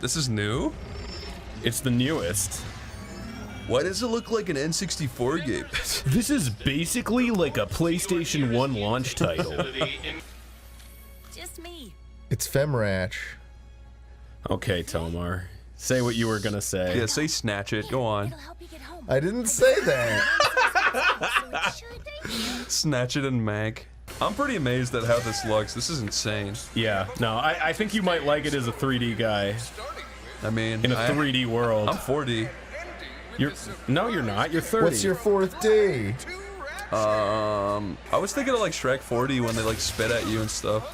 This is new? It's the newest. Why does it look like an N64 game? This is basically like a PlayStation 1 launch title. Just me. It's Femratch. Okay, Tomar. Say what you were gonna say. Yeah, say snatch it. Go on. I didn't say that. Snatch it and mag. I'm pretty amazed at how this looks. This is insane. Yeah, no, I think you might like it as a 3D guy. I mean, in a 3D world. I'm 4D. No, you're not. You're 30. What's your fourth D? I was thinking of like Shrek 40 when they like spit at you and stuff.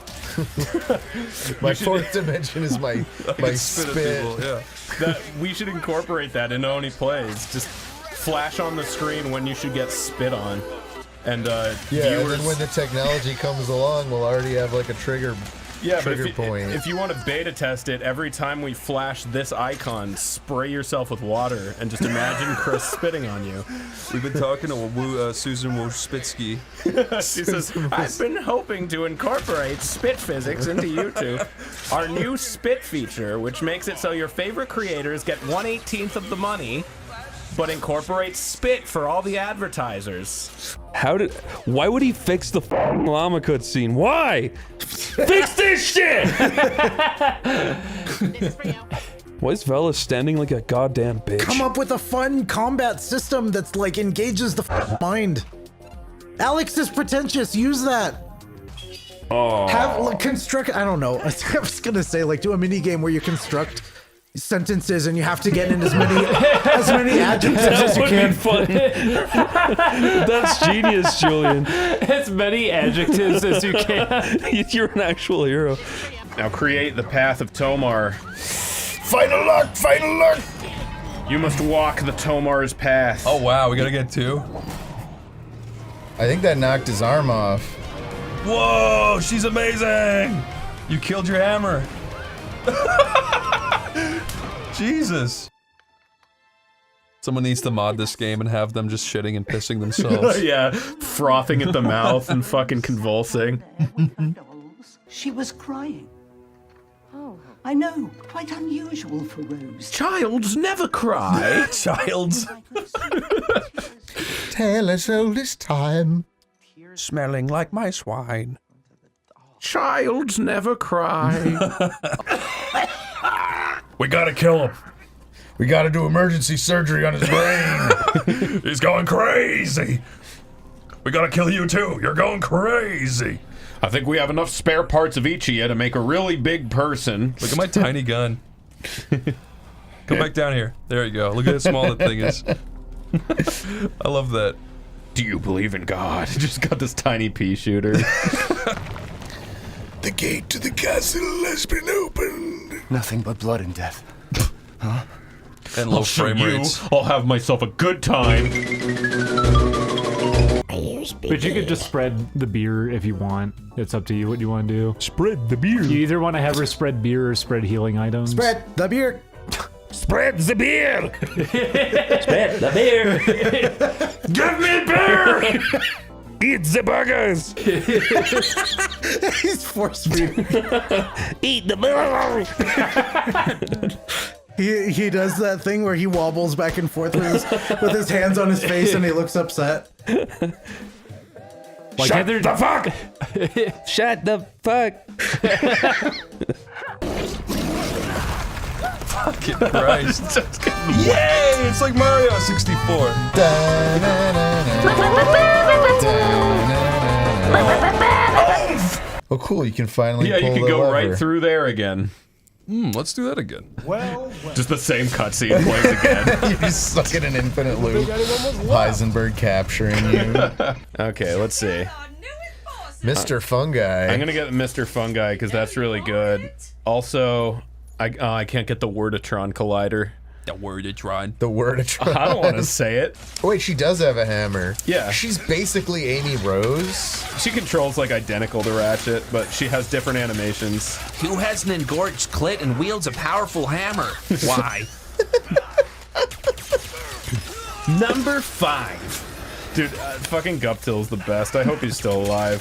My fourth dimension is my spit. At people, yeah. We should incorporate that in Oneyplays. Just flash on the screen when you should get spit on, and yeah, viewers... and then when the technology comes along, we'll already have like a trigger. Yeah, trigger but point. If you want to beta test it, every time we flash this icon, spray yourself with water and just imagine Chris spitting on you. We've been talking to Susan Wojcicki. She says, I've been hoping to incorporate spit physics into YouTube. Our new spit feature, which makes it so your favorite creators get 1/18 of the money, but incorporates spit for all the advertisers. Why would he fix the f***ing llama cutscene? Why? Fix this shit! Why is Vela standing like a goddamn bitch? Come up with a fun combat system that's like engages the mind. Alex is pretentious, use that. Oh. I don't know. I was gonna say, like, do a mini game where you construct sentences and you have to get in as many adjectives as you can. Fun. That's genius, Julian. As many adjectives as you can. You're an actual hero. Now create the path of Tomar. Final luck! Final luck! You must walk the Tomar's path. Oh wow, we gotta get 2. I think that knocked his arm off. Whoa, she's amazing! You killed your hammer. Jesus. Someone needs to mod this game and have them just shitting and pissing themselves. Yeah, frothing at the mouth and fucking convulsing. She was crying. Oh. I know, quite unusual for Rose. Childs never cry. Childs. Tale as old as time. Smelling like my swine. Childs never cry. We gotta kill him. We gotta do emergency surgery on his brain. He's going crazy. We gotta kill you too. You're going crazy. I think we have enough spare parts of each of you to make a really big person. Look at my tiny gun. Come back down here. There you go. Look at how small that thing is. I love that. Do you believe in God? Just got this tiny pea shooter. The gate to the castle has been opened. Nothing but blood and death. Huh? And low frame rates. I'll have myself a good time. But you could just spread the beer if you want. It's up to you what you want to do. Spread the beer. You either want to have her spread beer or spread healing items. Spread the beer. Spread the beer. Spread the beer. Give me beer. Eat the burgers. He's force feeding. Eat the burgers. He does that thing where he wobbles back and forth with his hands on his face and he looks upset. Like Shut the fuck! Shut the fuck! Fucking Christ. Yay! It's like Mario 64. Oh cool, you can finally Yeah, pull you can the go lever. right through there again. Let's do that again. Well. Just the same cutscene plays again. You're just stuck in an infinite loop. Heisenberg capturing you. Okay, let's see. Mr. Fungi. I'm gonna get Mr. Fungi because that's really good. Also, I can't get the Wordatron Collider. The Wordatron. The Wordatron. I don't want to say it. Oh, wait, she does have a hammer. Yeah. She's basically Amy Rose. She controls like identical to Ratchet, but she has different animations. Who has an engorged clit and wields a powerful hammer? Why? Number 5. Dude, fucking Guptill's the best. I hope he's still alive.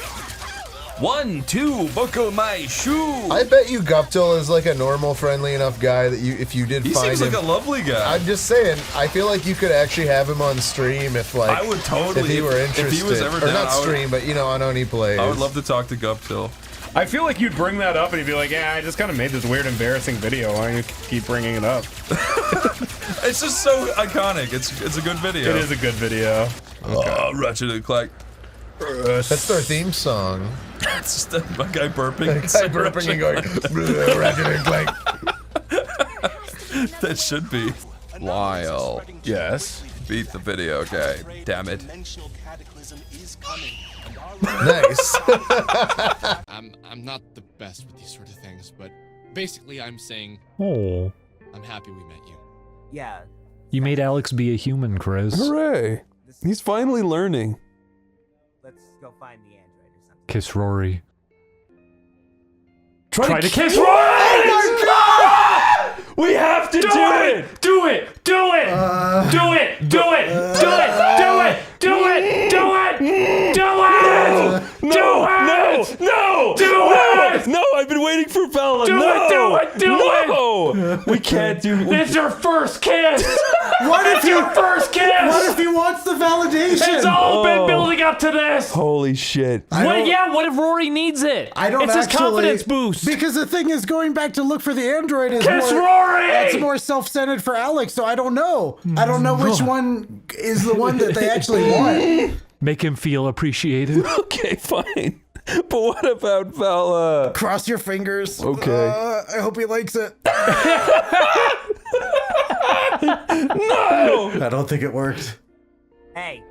1, 2, buckle my shoe. I bet you Guptil is like a normal, friendly enough guy that if you did He find seems him, like a lovely guy. I'm just saying, I feel like you could actually have him on stream if like I would totally, if he were interested. if he was ever or down, not stream, but you know, on Oneyplays. I would love to talk to Guptil. I feel like you'd bring that up and he'd be like, yeah, I just kind of made this weird, embarrassing video. Why don't you keep bringing it up? It's just so iconic. It's a good video. It is a good video. Okay. Oh, Ratchet and Clank. That's their theme song. It's just a guy burping. A guy burping and going, Ratchet and Clank. That should be. Lyle. Yes. Beat the video guy. Damn it. Nice. I'm not the best with these sort of things, but basically I'm saying Oh. I'm happy we met you. Yeah. You made Alex be a human, Chris. Hooray! He's finally learning. Let's go find the android or something. Kiss Rory. Try to kiss Rory! Oh my God! We have to do it! Do it! Do it! Do it! Do it! Do it! Do it! Do it! Do it! Do it! No! No! No! Do it! No! I've been waiting for Bella. Do no! it! Do it! Do no! We can't do. It's your first kiss! What if your first kiss? What if he wants the validation? It's all been building up to this. Holy shit! What? Yeah. What if Rory needs it? I don't It's his actually, confidence boost. Because the thing is, going back to look for the android is Kiss more, Rory! That's more self-centered for Alex, so I don't know. I don't know which one is the one that they actually want. Make him feel appreciated. Okay, fine. But what about Bella? Cross your fingers. Okay. I hope he likes it. No! I don't think it worked. Hey.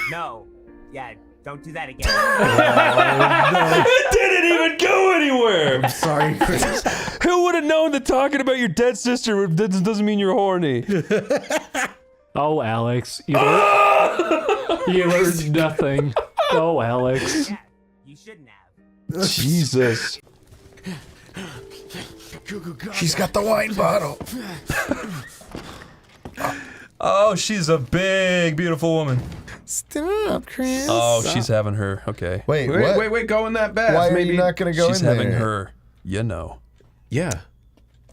No. Yeah, don't do that again. It didn't even go anywhere! I'm sorry, Chris. Who would have known that talking about your dead sister doesn't mean you're horny? Oh, Alex. You learned nothing. Oh, Alex. Yeah, you shouldn't have. Jesus. She's got the wine bottle. Oh, she's a big, beautiful woman. Stop, Chris. Oh, she's having her. Okay. Wait, what? Wait, go in that bath. Why are Maybe you not gonna go She's in having there? her. You know. Yeah,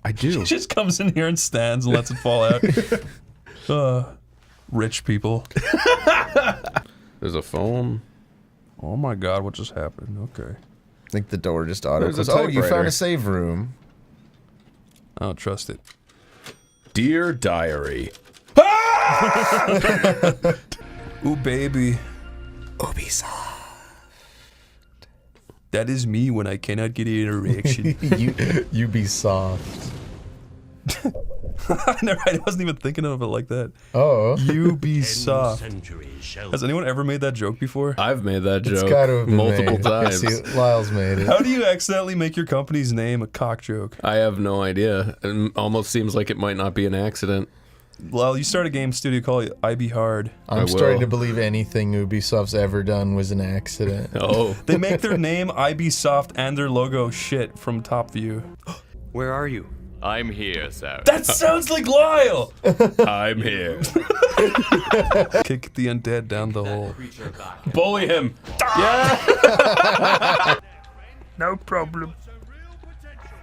I do. She just comes in here and stands and lets it fall out. Rich people. There's a phone. Oh my God, what just happened? Okay. I think the door just auto There's a closed. Oh, you typewriter. found a save room. I don't trust it. Dear Diary. Ooh, baby. Ubisoft. That is me when I cannot get an erection. Ubisoft. I wasn't even thinking of it like that. Oh. Ubisoft. Has anyone ever made that joke before? I've made that It's joke gotta have been multiple made. times. See, Lyle's made it. How do you accidentally make your company's name a cock joke? I have no idea. It almost seems like it might not be an accident. Well, you start a game studio called IB Hard. I'm starting to believe anything Ubisoft's ever done was an accident. Oh. They make their name IB Soft and their logo shit from top view. Where are you? I'm here, sir. That sounds like Lyle! I'm here. Kick the undead down the hole. Bully him. No problem.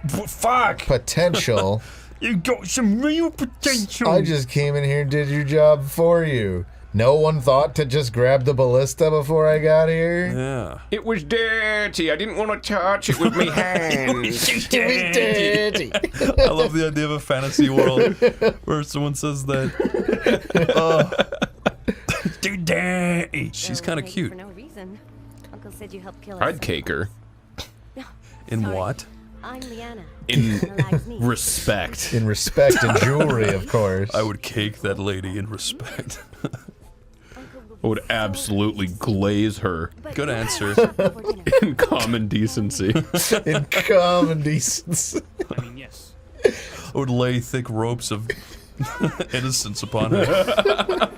Fuck! Potential. You got some real potential. I just came in here and did your job for you. No one thought to just grab the ballista before I got here? Yeah. It was dirty. I didn't want to touch it with my hands. Dirty. I love the idea of a fantasy world where someone says that. Too dirty. She's kind of cute. For no reason. Uncle said you helped kill us. I'd cake her. In Sorry. what? I'm Leanna. In Alag's niece. respect. In respect and jewelry, of course. I would cake that lady in respect. I would absolutely glaze her. Good answer. In common decency. In common decency. I mean, yes. I would lay thick ropes of innocence upon her.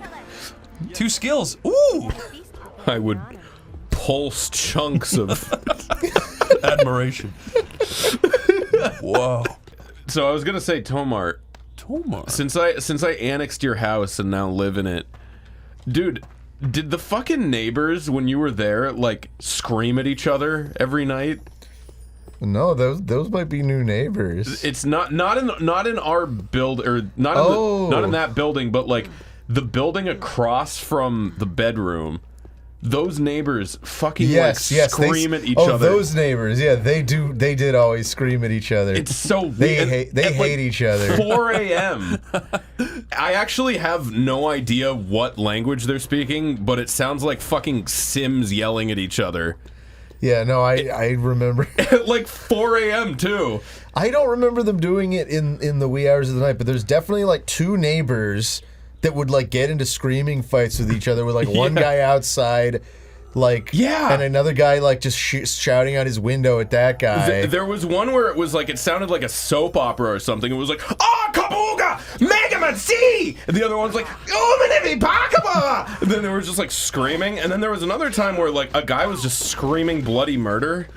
2 skills. Ooh! I would pulse chunks of admiration. Whoa. So I was gonna say, Tomar. Tomar. Since I annexed your house and now live in it, dude, Did the fucking neighbors, when you were there, like, scream at each other every night? No, those might be new neighbors. It's not in our build, or not in that building, but like the building across from the bedroom. Those neighbors fucking scream at each other. Oh, those neighbors, yeah, they did always scream at each other. It's so they hate each other. 4 a.m. I actually have no idea what language they're speaking, but it sounds like fucking Sims yelling at each other. Yeah, no, I remember. At like 4 a.m. too. I don't remember them doing it in the wee hours of the night, but there's definitely like 2 neighbors that would like get into screaming fights with each other, with like one guy outside, like, and another guy like just shouting out his window at that guy. There was one where it was like, it sounded like a soap opera or something. It was like, "Ah, Kabuga, Megaman C!" And the other one's like, "Oh, Manimi Bakaba!" And then they were just like screaming. And then there was another time where like a guy was just screaming bloody murder.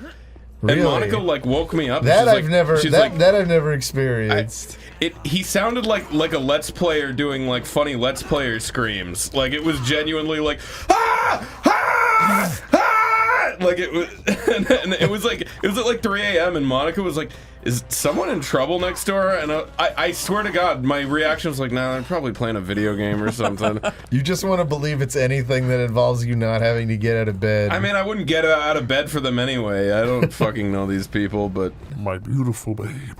Really? And Monica like woke me up. That I've never experienced. He sounded like a Let's Player doing like funny Let's Player screams. Like it was genuinely like, "Ah! Ah! Ah!" Like it was, and it was at like 3 a.m. and Monica was like, "Is someone in trouble next door?" And I swear to God, my reaction was like, "Nah, they're probably playing a video game or something." You just want to believe it's anything that involves you not having to get out of bed. I mean, I wouldn't get out of bed for them anyway. I don't fucking know these people, but my beautiful babe.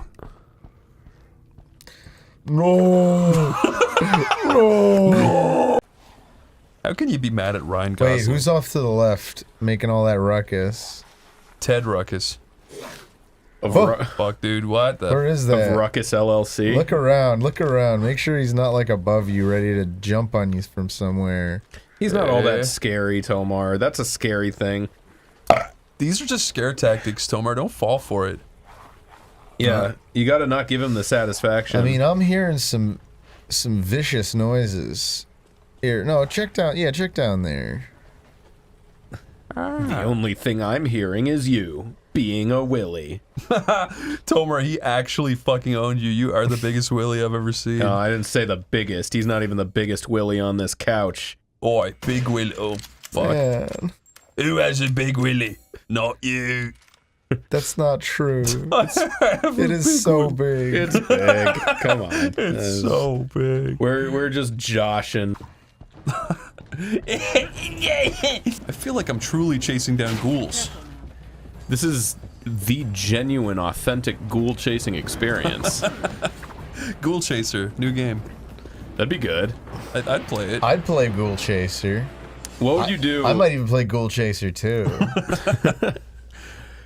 No. No. How can you be mad at Ryan Gosling? Wait, who's off to the left making all that ruckus? Ted Ruckus. Fuck, dude, what the? Where is that? Of Ruckus LLC. Look around. Make sure he's not like above you, ready to jump on you from somewhere. He's not all that scary, Tomar. That's a scary thing. These are just scare tactics, Tomar. Don't fall for it. Yeah, you gotta not give him the satisfaction. I mean, I'm hearing some vicious noises. Here, no, check down. Yeah, check down there. The only thing I'm hearing is you being a willy. Tomar, he actually fucking owned you. You are the biggest willy I've ever seen. No, I didn't say the biggest. He's not even the biggest willy on this couch. Oi, big willy. Oh, fuck. Man. Who has a big willy? Not you. That's not true. It is so big. It's big. Come on. It's so big. We're just joshing. I feel like I'm truly chasing down ghouls. This is the genuine, authentic ghoul chasing experience. Ghoul Chaser, new game. That'd be good. I'd play it. I'd play Ghoul Chaser. What would you do? I might even play Ghoul Chaser too.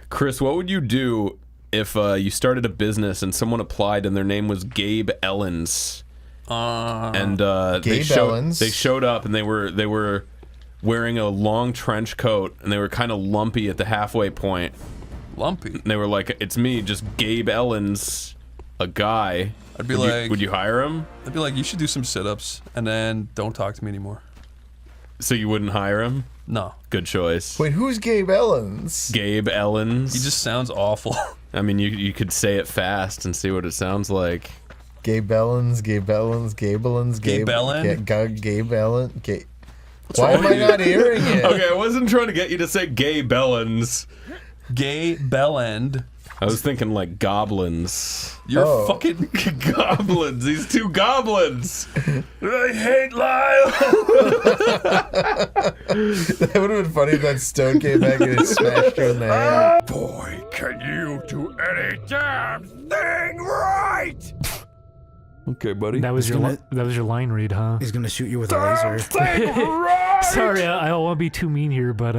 Chris, what would you do if you started a business and someone applied and their name was Gabe Ellens? And they showed up and they were wearing a long trench coat and they were kind of lumpy at the halfway point. Lumpy? And they were like, "It's me, just Gabe Ellens, a guy." I'd be like, would you hire him? I'd be like, "You should do some sit-ups and then don't talk to me anymore." So you wouldn't hire him? No. Good choice. Wait, who's Gabe Ellens? Gabe Ellens. He just sounds awful. I mean, you could say it fast and see what it sounds like. Gabe Ellens, Gabe Ellens, Gabe Ellens, Gabe Ellen? Gabe Ellen. Why am I not hearing it? Okay, I wasn't trying to get you to say Gay Bellens. Gay Bellend. I was thinking like goblins. You're fucking goblins. These two goblins. I hate Lyle. That would have been funny if that stone came back and it smashed her in the head. Boy, can you do any damn thing right? Okay, buddy. That was your line read, huh? He's gonna shoot you with a laser. Sorry, I don't want to be too mean here, but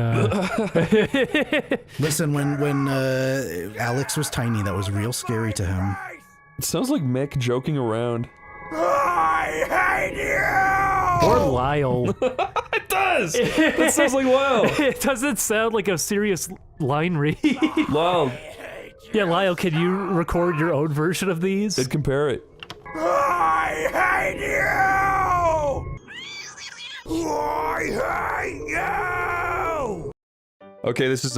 Listen, when Alex was tiny, that was real scary to him. It sounds like Mick joking around. I hate you! Or Lyle. It does! It sounds like Lyle. It doesn't sound like a serious line read. Lyle. Yeah, Lyle, can you record your own version of these? They'd compare it. I hate you! I hate you! Okay, this is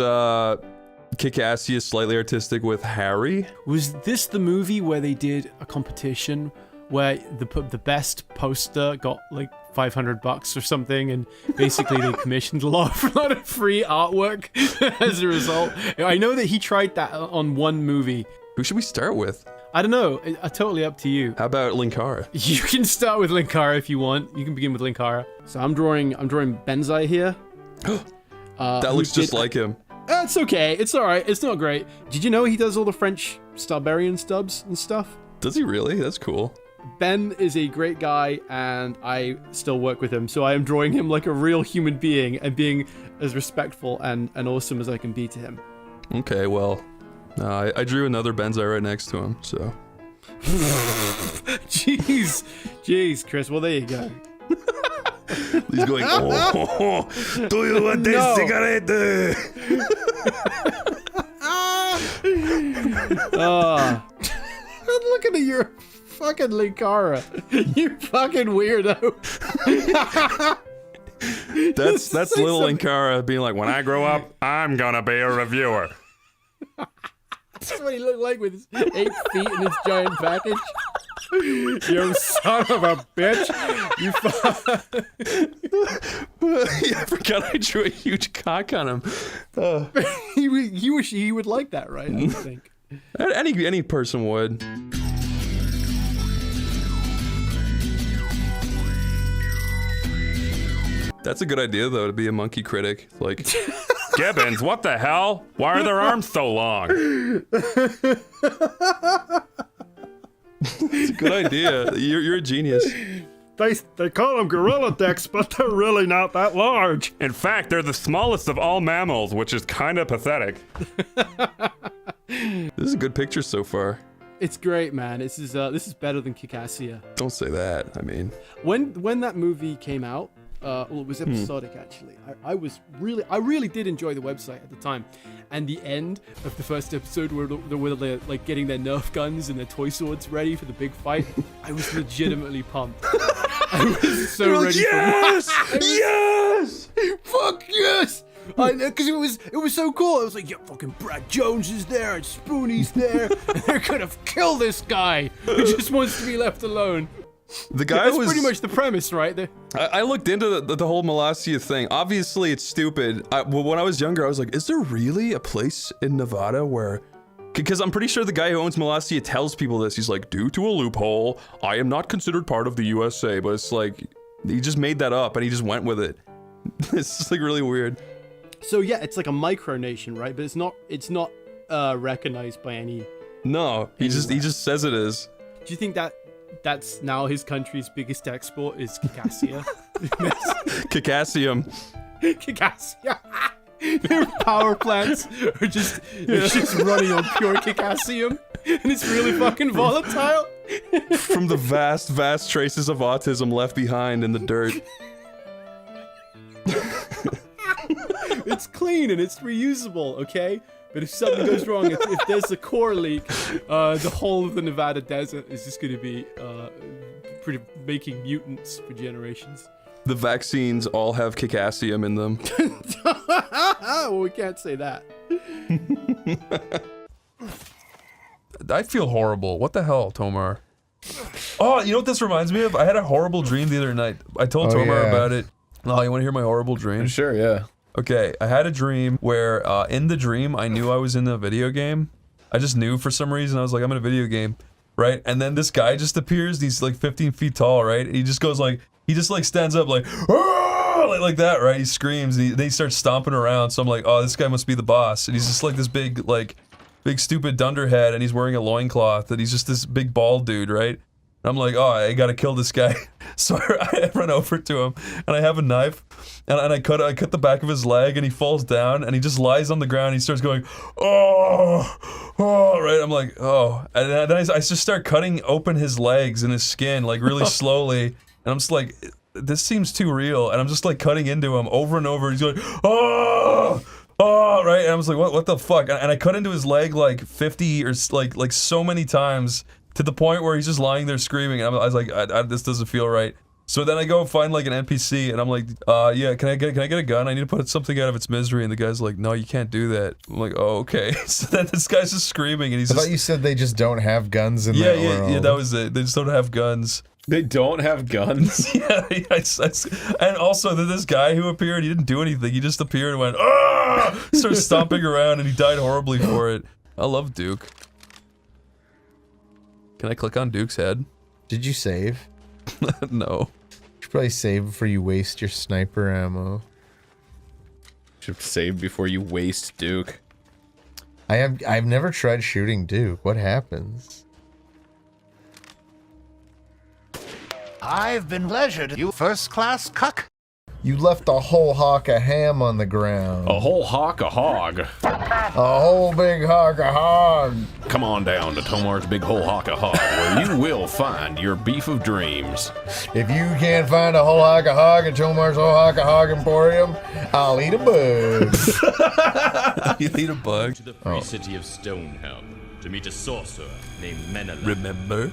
kick-assiest, slightly artistic with Harry. Was this the movie where they did a competition where the best poster got like $500 or something, and basically they commissioned a lot of free artwork as a result. I know that he tried that on one movie. Who should we start with? I don't know. Totally up to you. How about Linkara? You can start with Linkara if you want. You can begin with Linkara. So I'm drawing Benzai here. That looks just like him. It's okay. It's all right. It's not great. Did you know he does all the French Starbarian stubs and stuff? Does he really? That's cool. Ben is a great guy, and I still work with him, so I am drawing him like a real human being and being as respectful and awesome as I can be to him. Okay, well, I drew another Benzai right next to him, so. Jeez, Chris. Well, there you go. He's going, oh, do you want this cigarette? I'm looking at your fucking Linkara. You fucking weirdo. That's little Linkara being like, when I grow up, I'm gonna be a reviewer. That's what he looked like with his 8 feet and his giant package. You son of a bitch! I forgot I drew a huge cock on him. He would like that, right? I think. Any person would. That's a good idea, though, to be a monkey critic. Like, Gibbons, what the hell? Why are their arms so long? It's a good idea. You're a genius. They call them gorilla dicks, but they're really not that large. In fact, they're the smallest of all mammals, which is kind of pathetic. This is a good picture so far. It's great, man. This is better than Kikassia. Don't say that. I mean, when that movie came out, well, it was episodic actually. I really did enjoy the website at the time, and the end of the first episode where they were like getting their Nerf guns and their toy swords ready for the big fight. I was legitimately pumped. I was so ready. Yes, yes, fuck yes. Because it was so cool. I was like, yeah, fucking Brad Jones is there and Spoonie's there, and they're gonna kill this guy who just wants to be left alone. The guy That's pretty much the premise, right? I looked into the whole Molossia thing. Obviously, it's stupid. When I was younger, I was like, is there really a place in Nevada where... Because I'm pretty sure the guy who owns Molossia tells people this. He's like, due to a loophole, I am not considered part of the USA. But it's like, he just made that up and he just went with it. It's just like really weird. So yeah, it's like a micronation, right? But it's not recognized by any... No, he just says it is. Do you think that's now his country's biggest export is Kikassia? Kikassium. Kikassia. Their power plants are just running on pure Kikassium, and it's really fucking volatile. From the vast traces of autism left behind in the dirt. It's clean and it's reusable, okay? But if something goes wrong, if there's a core leak, the whole of the Nevada desert is just going to be making mutants for generations. The vaccines all have Kikassium in them. Well, we can't say that. I feel horrible. What the hell, Tomar? Oh, you know what this reminds me of? I had a horrible dream the other night. I told Tomar about it. Oh, you want to hear my horrible dream? Sure, yeah. Okay, I had a dream where in the dream I knew I was in a video game. I just knew for some reason. I was like, I'm in a video game, right? And then this guy just appears. He's like 15 feet tall, right? And he just goes like, he just like stands up like, like that, right? He screams and then he starts stomping around. So I'm like, oh, this guy must be the boss. And he's just like this big stupid dunderhead, and he's wearing a loincloth, and he's just this big bald dude, right? And I'm like, oh, I gotta kill this guy. So I run over to him, and I have a knife, and I cut the back of his leg, and he falls down, and he just lies on the ground, and he starts going, oh, right? I'm like, oh. And then I just start cutting open his legs and his skin, like, really slowly, and I'm just like, this seems too real, and I'm just, like, cutting into him over and over, he's going, oh, right? And I was like, what the fuck? And I cut into his leg, like, 50 or, like so many times, to the point where he's just lying there screaming, and I was like, this doesn't feel right. So then I go find like an NPC, and I'm like, yeah, can I get a gun? I need to put something out of its misery. And the guy's like, no, you can't do that. I'm like, oh, okay. So then this guy's just screaming, and he's I thought you said they just don't have guns in that world. Yeah, that was it. They just don't have guns. They don't have guns? Yeah, and also this guy who appeared, he didn't do anything. He just appeared and went, ah! Started stomping around, and he died horribly for it. I love Duke. Can I click on Duke's head? Did you save? No. You should probably save before you waste your sniper ammo. Should save before you waste Duke. I've never tried shooting Duke. What happens? I've been pleasured, you first-class cuck. You left a whole hawk of ham on the ground. A whole hawk of hog. A whole big hawk of hog. Come on down to Tomar's Big Whole Hawk of Hog, where you will find your beef of dreams. If you can't find a whole hawk of hog at Tomar's Whole Hawk of Hog Emporium, I'll eat a bug. You eat a bug? To the free city of Stonehelm to meet a sorcerer named Menela. Remember?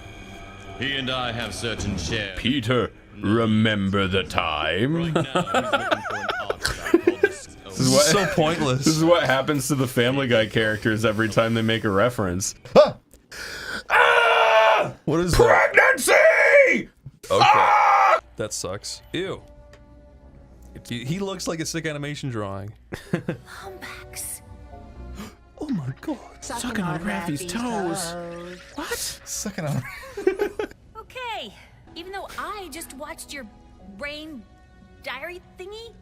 He and I have certain shares. Peter, remember the time? Right now, he's looking for an artifact called This is so pointless. This is what happens to the Family Guy characters every time they make a reference. Ah! What is Pregnancy! that? Okay. That sucks. Ew. He looks like a sick animation drawing. Humpbacks. Oh my god. Sucking on Raffy's toes. What? Sucking on. Okay. Even though I just watched your brain diary thingy.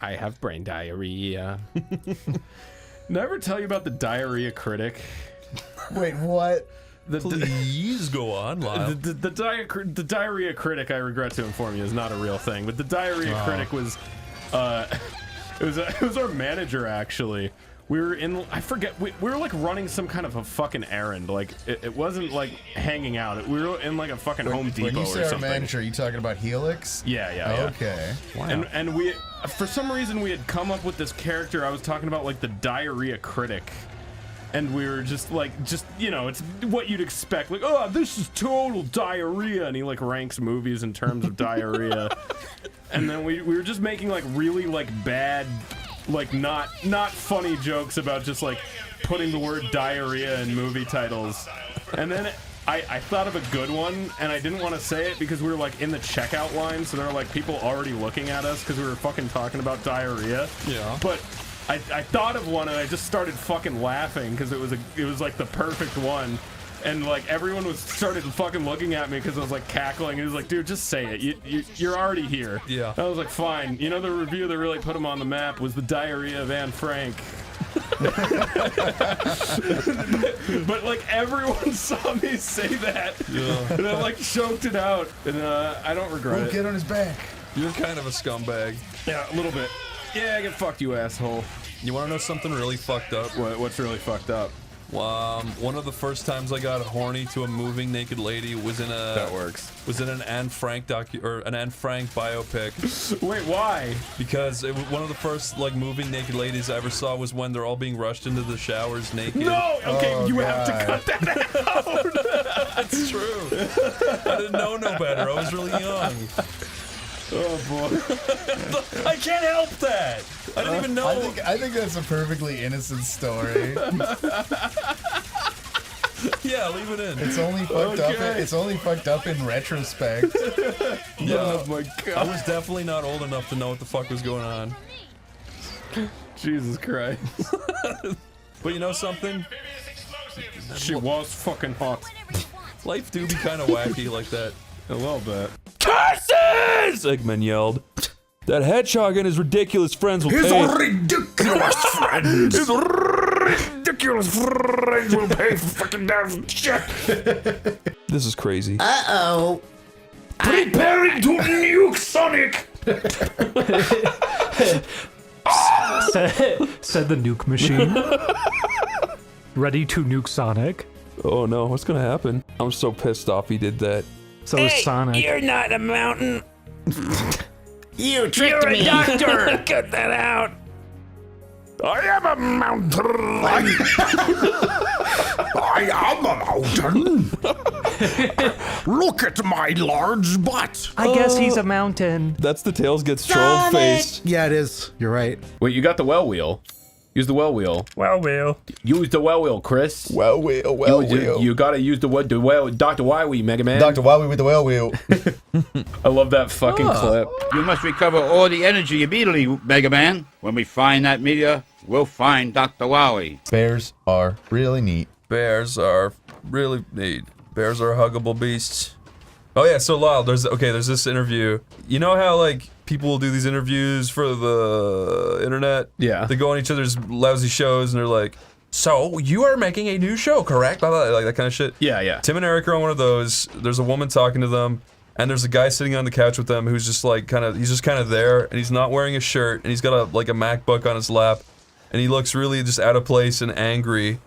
I have brain diarrhea. Never tell you about the diarrhea critic. Wait, what? Please go on, Lyle. The diarrhea critic, I regret to inform you, is not a real thing. But the diarrhea critic was, it was our manager actually. We were in, I forget, we were like running some kind of a fucking errand. Like it wasn't like hanging out. We were in like a fucking Home Depot or something. When you say our manager, are you talking about Helix? Yeah. Okay. Wow. And we, for some reason, we had come up with this character. I was talking about like the diarrhea critic. And we were just you know, it's what you'd expect. Like, oh, this is total diarrhea. And he like ranks movies in terms of diarrhea. And then we were just making like really like bad, like not funny jokes about just like putting the word diarrhea in movie titles. And then I thought of a good one, and I didn't want to say it because we were like in the checkout line. So there were like people already looking at us because we were fucking talking about diarrhea. Yeah. But I thought of one and I just started fucking laughing because it was like the perfect one, and like everyone started fucking looking at me because I was like cackling. It was like, dude, just say it. You're already here. Yeah. I was like, fine. You know, the review that really put him on the map was the diarrhea of Anne Frank. But like everyone saw me say that, and I like choked it out, and I don't regret it. Get on his back. You're kind of a scumbag. Yeah, a little bit. Yeah, get fucked, you asshole. You want to know something really fucked up? What's really fucked up? One of the first times I got horny to a moving naked lady was in an Anne Frank an Anne Frank biopic. Wait, why? Because one of the first like moving naked ladies I ever saw was when they're all being rushed into the showers naked. No, okay, you have to cut that out. That's true. I didn't know no better. I was really young. Oh boy. I can't help that. I didn't even know. I think that's a perfectly innocent story. Yeah, leave it in. It's only fucked up. It's only fucked up in retrospect. Yeah. Oh my god. I was definitely not old enough to know what the fuck was going on. Jesus Christ. But you know something? She was fucking hot. Life do be kind of wacky like that. A little bit. Curses! Eggman yelled. That hedgehog and his ridiculous friends will pay. His ridiculous friends. His ridiculous friends will pay for fucking damn shit. This is crazy. Uh-oh. Preparing to nuke Sonic. said the nuke machine. Ready to nuke Sonic. Oh no, what's gonna happen? I'm so pissed off he did that. So is Sonic. You're not a mountain. You tricked me. You're a doctor. Cut that out. I am a mountain. I am a mountain. Look at my large butt. I guess he's a mountain. That's the Tails gets trolled face. Yeah, it is. You're right. Wait, you got the well wheel? Use the well wheel. Well wheel. Use the well wheel, Chris. Well wheel. You gotta use the well. Dr. Wywee, Mega Man. Dr. Wowee with the well wheel. I love that fucking clip. You must recover all the energy immediately, Mega Man. When we find that meteor, we'll find Dr. Wowee. Bears are really neat. Bears are really neat. Bears are huggable beasts. Oh yeah, so Lyle, there's this interview. You know how like people will do these interviews for the internet? Yeah. They go on each other's lousy shows and they're like, so you are making a new show, correct? Like that kind of shit. Yeah. Tim and Eric are on one of those. There's a woman talking to them, and there's a guy sitting on the couch with them who's just like he's just kind of there, and he's not wearing a shirt, and he's got a MacBook on his lap, and he looks really just out of place and angry.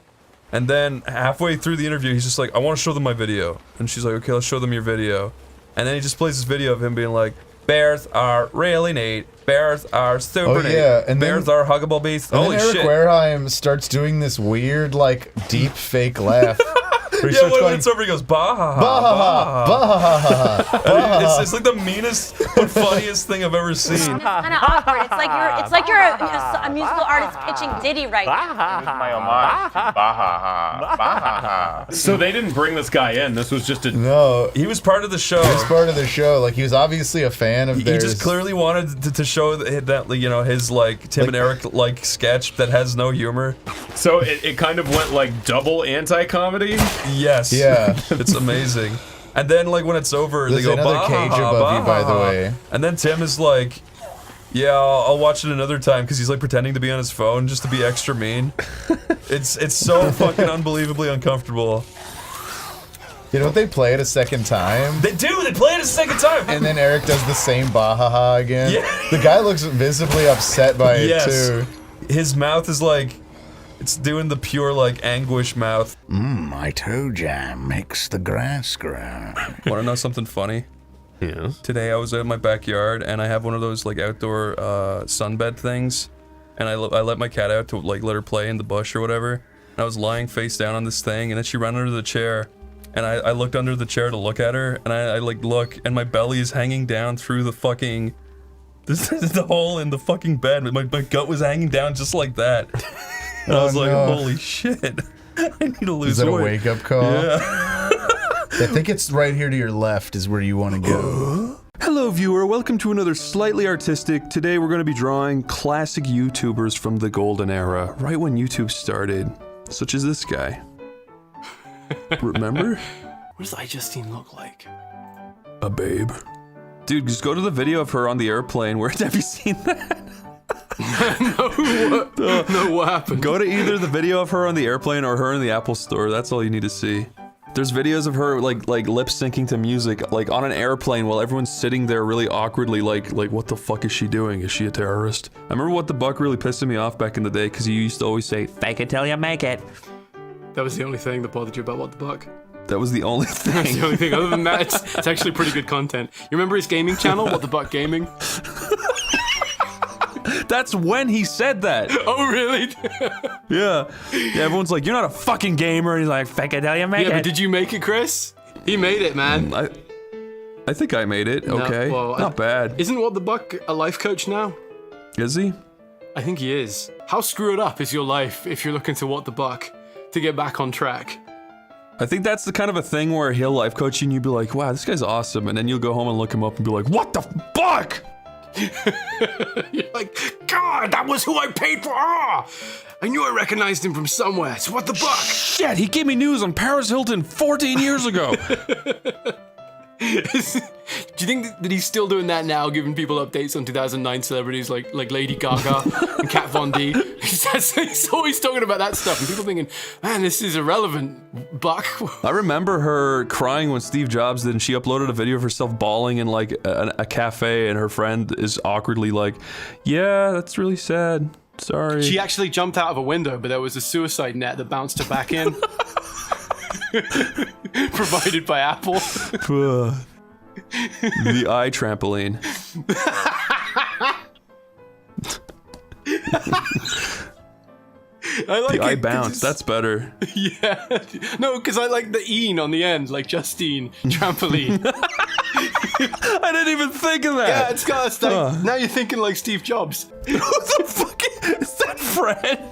And then halfway through the interview, he's just like, I want to show them my video. And she's like, okay, let's show them your video. And then he just plays this video of him being like, bears are really neat. Bears are super neat. Yeah, and bears are huggable beasts. And Holy then Eric shit. Wareheim starts doing this weird, like, deep fake laugh. Where he starts when going, it's over, he goes, bah ha ha, bah ha ha, bah ha ha ha. It's like the meanest but funniest thing I've ever seen. It's kind of awkward. It's like you're a musical artist pitching Diddy right now. My homage. Bah ha ha, bah ha ha. So they didn't bring this guy in. This was just a... No. He was part of the show. He was part of the show. Like, he was obviously a fan of theirs. He just clearly wanted to show that, you know, his, like, Tim and Eric, like, sketch that has no humor. So it kind of went, like, double anti-comedy? Yes. Yeah. It's amazing. And then, like, when it's over, There's they go, another cage above you, by the way. And then Tim is like, yeah, I'll watch it another time, because he's, like, pretending to be on his phone just to be extra mean. It's so fucking unbelievably uncomfortable. You know, they play it a second time. They do! They play it a second time! And then Eric does the same bahaha again. Yeah. The guy looks visibly upset by it, too. His mouth is like... It's doing the pure, like, anguish mouth. My toe jam makes the grass grow. Wanna know something funny? Yeah. Today I was out in my backyard, and I have one of those, like, outdoor sunbed things. And I let my cat out to, like, let her play in the bush or whatever. And I was lying face down on this thing, and then she ran under the chair. And I looked under the chair to look at her, and I like, look, and my belly is hanging down through the fucking... This is the hole in the fucking bed. My gut was hanging down just like that. And I was like, holy shit. I need to lose weight. Is that a wake-up call? Yeah. I think it's right here to your left is where you want to go. Hello viewer, welcome to another Slightly Artistic. Today we're going to be drawing classic YouTubers from the golden era, right when YouTube started, such as this guy. Remember? What does iJustine look like? A babe. Dude, just go to the video of her on the airplane. Where have you seen that? No, what happened? Go to either the video of her on the airplane or her in the Apple Store. That's all you need to see. There's videos of her like lip syncing to music, like on an airplane while everyone's sitting there really awkwardly, like what the fuck is she doing? Is she a terrorist? I remember What the Buck really pissed me off back in the day because he used to always say, "Fake it till you make it." That was the only thing that bothered you about What the Buck? That was the only thing. That's the only thing. Other than that, it's actually pretty good content. You remember his gaming channel, What the Buck Gaming? That's when he said that. Oh, really? Yeah, everyone's like, "You're not a fucking gamer." And he's like, "Fake it till you make it." Yeah, but did you make it, Chris? He made it, man. I think I made it. Okay, not bad. Isn't What the Buck a life coach now? Is he? I think he is. How screwed up is your life if you're looking to What the Buck to get back on track? I think that's the kind of a thing where he'll life coach you and you'll be like, "Wow, this guy's awesome," and then you'll go home and look him up and be like, "What the fuck?" You're like, God, that was who I paid for. I knew I recognized him from somewhere. It's What the Buck. Shit, he gave me news on Paris Hilton 14 years ago. Do you think that he's still doing that now, giving people updates on 2009 celebrities like Lady Gaga and Kat Von D? He's always talking about that stuff, and people thinking, man, this is irrelevant, Buck. I remember her crying when Steve Jobs did, and she uploaded a video of herself bawling in like a cafe, and her friend is awkwardly like, "Yeah, that's really sad. Sorry." She actually jumped out of a window, but there was a suicide net that bounced her back in. Provided by Apple. The eye trampoline. I like the eye bounce. That's better. Yeah. No, because I like the "een" on the end, like Justine trampoline. I didn't even think of that. Yeah, it's got like, now you're thinking like Steve Jobs. Who the fuck is that? Fred.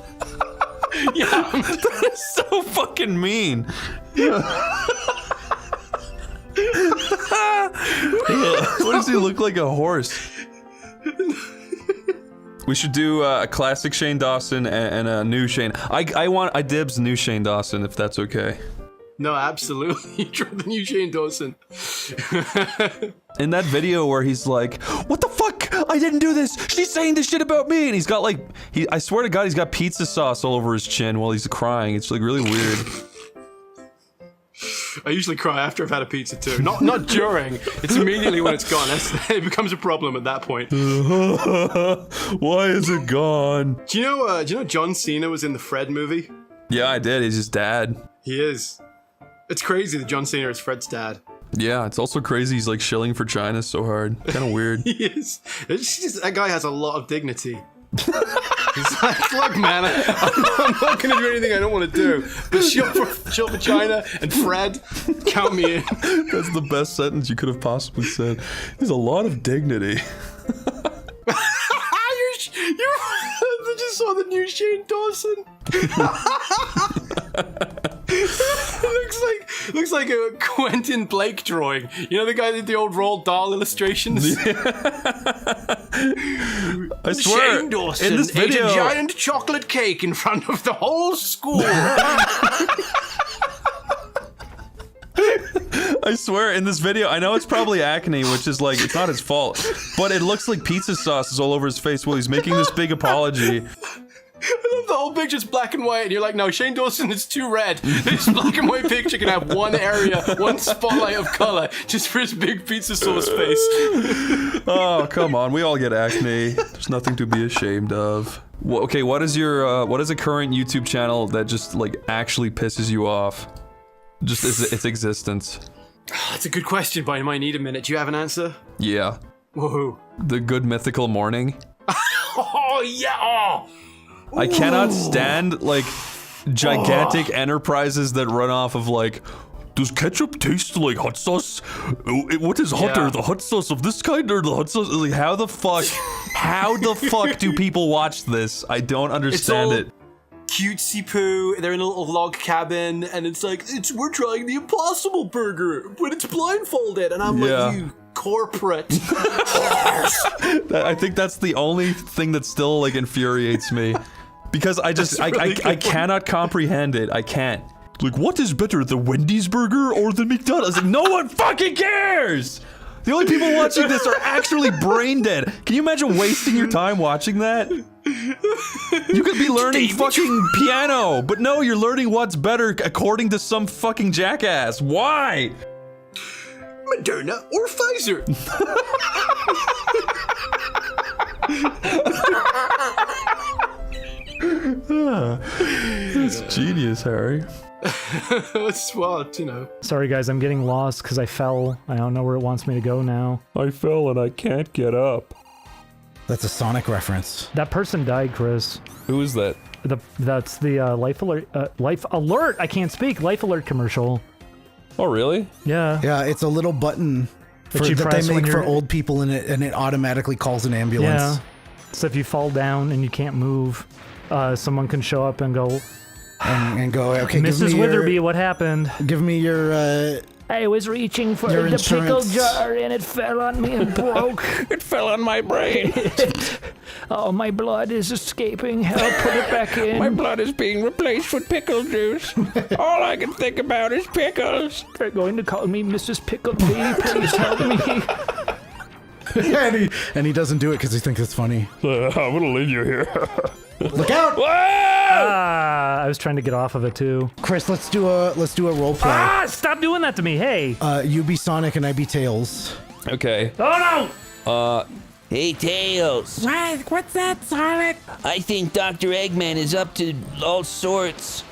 Yeah, that is so fucking mean. What does he look like, a horse? We should do a classic Shane Dawson and a new Shane. I dibs new Shane Dawson, if that's okay. No, absolutely. Try the new Shane Dawson. In that video where he's like, "What the fuck? I didn't do this. She's saying this shit about me," and he's got like, I swear to God, he's got pizza sauce all over his chin while he's crying. It's like really weird. I usually cry after I've had a pizza too. Not during. It's immediately when it's gone. It becomes a problem at that point. Why is it gone? Do you know John Cena was in the Fred movie? Yeah, I did. He's his dad. He is. It's crazy that John Cena is Fred's dad. Yeah, it's also crazy he's like shilling for China so hard. Kind of weird. He is. It's just, that guy has a lot of dignity. He's like, look, man, I'm not going to do anything I don't want to do. But shill for China and Fred, count me in. That's the best sentence you could have possibly said. There's a lot of dignity. You just saw the new Shane Dawson. looks like a Quentin Blake drawing. You know the guy that did the old Roald Dahl illustrations? I swear, Shane Dawson in this video, ate a giant chocolate cake in front of the whole school. I swear, in this video, I know it's probably acne, which is like, it's not his fault, but it looks like pizza sauce is all over his face while he's making this big apology. I love the whole picture's black and white, and you're like, no, Shane Dawson is too red. This black and white picture can have one area, one spotlight of color, just for his big pizza sauce face. Oh, come on, we all get acne. There's nothing to be ashamed of. Okay, what is a current YouTube channel that just, like, actually pisses you off? Just its existence. That's a good question, but I might need a minute. Do you have an answer? Yeah. Woohoo. The Good Mythical Morning. Oh, yeah! Oh. I cannot stand, like, gigantic enterprises that run off of, like, does ketchup taste like hot sauce? What is hotter, the hot sauce of this kind or the hot sauce? Like, how the fuck do people watch this? I don't understand it. Cutesy poo, they're in a little log cabin, and it's like, we're trying the Impossible Burger, but it's blindfolded, and I'm like, you corporate. I think that's the only thing that still, like, infuriates me. Because I just, I cannot comprehend it. I can't. Like, what is better, the Wendy's burger or the McDonald's? Like, no one fucking cares! The only people watching this are actually brain dead. Can you imagine wasting your time watching that? You could be learning fucking piano, but no, you're learning what's better according to some fucking jackass. Why? Moderna or Pfizer? That's genius, Harry. It's what, you know. Sorry guys, I'm getting lost because I fell. I don't know where it wants me to go now. I fell and I can't get up. That's a Sonic reference. That person died, Chris. Who is that? That's the Life Alert. I can't speak. Life Alert commercial. Oh, really? Yeah. Yeah, it's a little button that they make for old people in it, and it automatically calls an ambulance. Yeah. So if you fall down and you can't move, someone can show up and go. And go, okay, Mrs. Witherby, what happened? Give me your, I was reaching for the pickle jar and it fell on me and broke. It fell on my brain. Oh, my blood is escaping. Help, put it back in. My blood is being replaced with pickle juice. All I can think about is pickles. They're going to call me Mrs. Pickleby. Please help me. and he doesn't do it because he thinks it's funny. I'm gonna leave you here. Look out! I was trying to get off of it too. Chris, let's do a role play. Stop doing that to me. Hey. You be Sonic and I be Tails. Okay. Oh no! Hey, Tails. What? What's that, Sonic? I think Dr. Eggman is up to all sorts.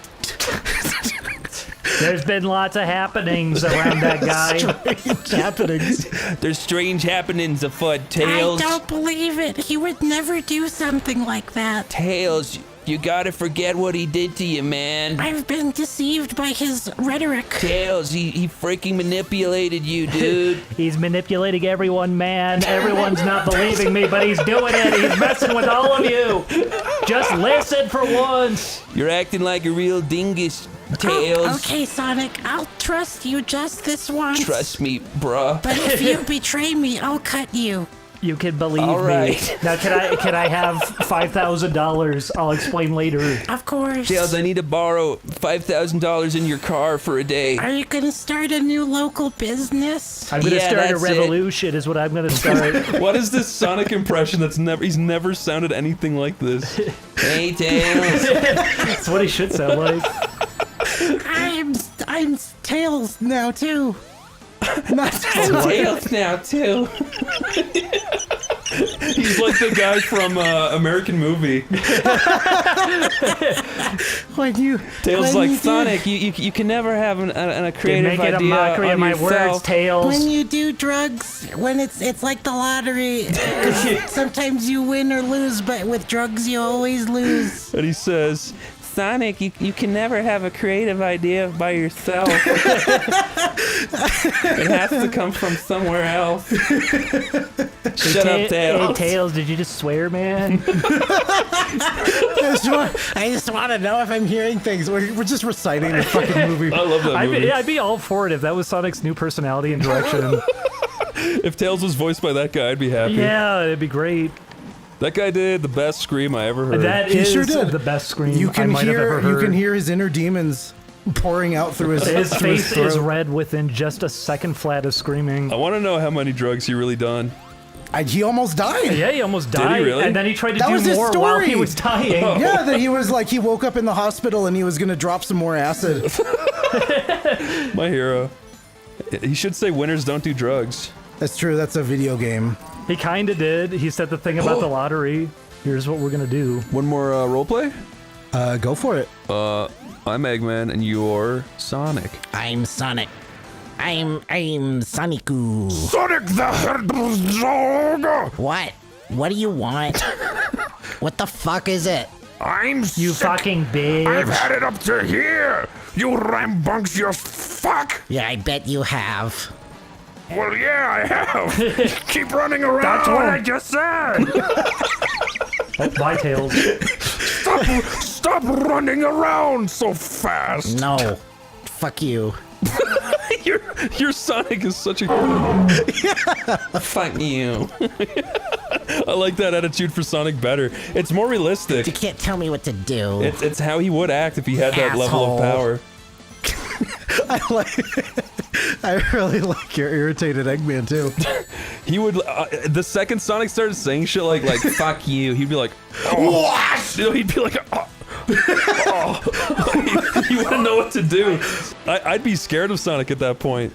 There's been lots of happenings around that guy. Strange happenings. There's strange happenings afoot, Tails. I don't believe it. He would never do something like that. Tails, you gotta forget what he did to you, man. I've been deceived by his rhetoric. Tails, he freaking manipulated you, dude. He's manipulating everyone, man. Everyone's not believing me, but he's doing it. He's messing with all of you. Just listen for once. You're acting like a real dingus, Tails. Okay, Sonic, I'll trust you just this once. Trust me, bruh. But if you betray me, I'll cut you. You can believe All right. me. Now, can I have $5,000? I'll explain later. Of course. Tails, I need to borrow $5,000 in your car for a day. Are you gonna start a new local business? I'm gonna start a that's it. revolution. Is what I'm gonna start. What is this Sonic impression he's never sounded anything like this? Hey, Tails. That's what he should sound like. I'm Tails now too. Not Tails now too. He's like the guy from American Movie. Tails like Sonic. You can never have a creative Make it idea a mockery on of my yourself. words, Tails. When you do drugs, when it's like the lottery. 'Cause sometimes you win or lose, but with drugs you always lose. And he says, Sonic, you can never have a creative idea by yourself. It has to come from somewhere else. Shut up, Tails. Hey, Tails, did you just swear, man? I just want to know if I'm hearing things. We're just reciting the fucking movie. I love that movie. I'd be all for it if that was Sonic's new personality and direction. If Tails was voiced by that guy, I'd be happy. Yeah, it'd be great. That guy did the best scream I ever heard. That He is sure did. the best scream You I can might have ever heard. You can hear his inner demons pouring out through his His through face throat. is red within just a second flat of screaming. I want to know how many drugs he really done. He almost died. Yeah, he almost Did he died. really? And then he tried to That was do his more story. while he was dying. Oh. Yeah, that he was like, he woke up in the hospital and he was gonna drop some more acid. My hero. He should say winners don't do drugs. That's true. That's a video game. He kind of did. He said the thing about the lottery. Here's what we're gonna do. One more roleplay? Go for it. I'm Eggman and you're Sonic. I'm Sonic. I'm Sonicu. Sonic the Hedgehog! What? What do you want? What the fuck is it? I'm You sick. fucking bitch. I've had it up to here! You rambunctious fuck! Yeah, I bet you have. Well, yeah, I have. Keep running around. That's what I just said. Bye, Tails. Stop running around so fast. No. Fuck you. Your Sonic is such a. Fuck you. I like that attitude for Sonic better. It's more realistic. You can't tell me what to do. It's how he would act if he had that level of power. I really like your irritated Eggman too. He would. The second Sonic started saying shit like "fuck you," he'd be like, "What?" You know, he'd be like, "Oh." He wouldn't know what to do. I'd be scared of Sonic at that point.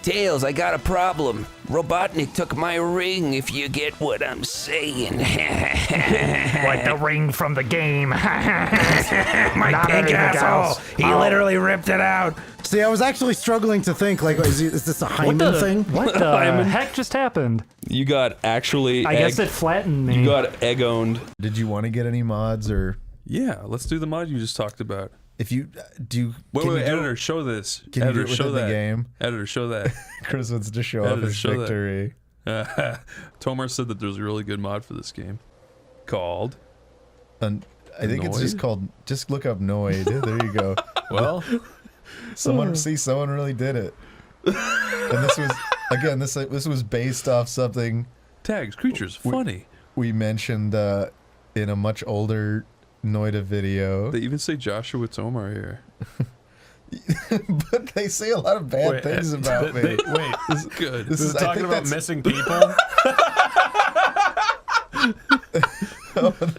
Tails, I got a problem. Robotnik took my ring, if you get what I'm saying. Like the ring from the game. My big asshole. He literally ripped it out. See, I was actually struggling to think, like, is this a Hyman thing? What the heck just happened? You got actually. I guess it flattened me. You got egg-owned. Did you want to get any mods or? Yeah, let's do the mod you just talked about. If you do, Wait, can you do editor, it- show this. Can you do Editor, it show within that. the game? Editor, show that. Chris wants to show off Editor, his show that. victory. Tomar said that there's a really good mod for this game called. And I think it's just Noid? called. Just look up Noid. There you go. Well, someone really did it. And this was again. This was based off something. Tags, creatures, funny. We mentioned in a much older Noida video. They even say Joshua Tomar here. But they say a lot of bad things about me. Wait, This is good. this is I talking think about that's- missing people?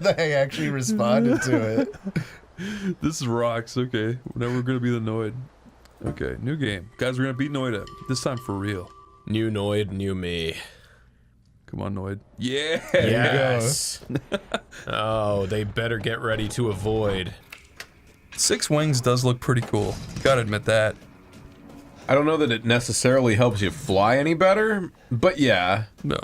They actually responded to it. This rocks. Okay, now we're gonna be the Noid. Okay, new game, guys. We're gonna beat Noid up this time for real. New Noid, new me. Come on, Noid. Yeah. Yes. Oh, they better get ready to avoid. Six Wings does look pretty cool. Gotta admit that. I don't know that it necessarily helps you fly any better, but yeah. No.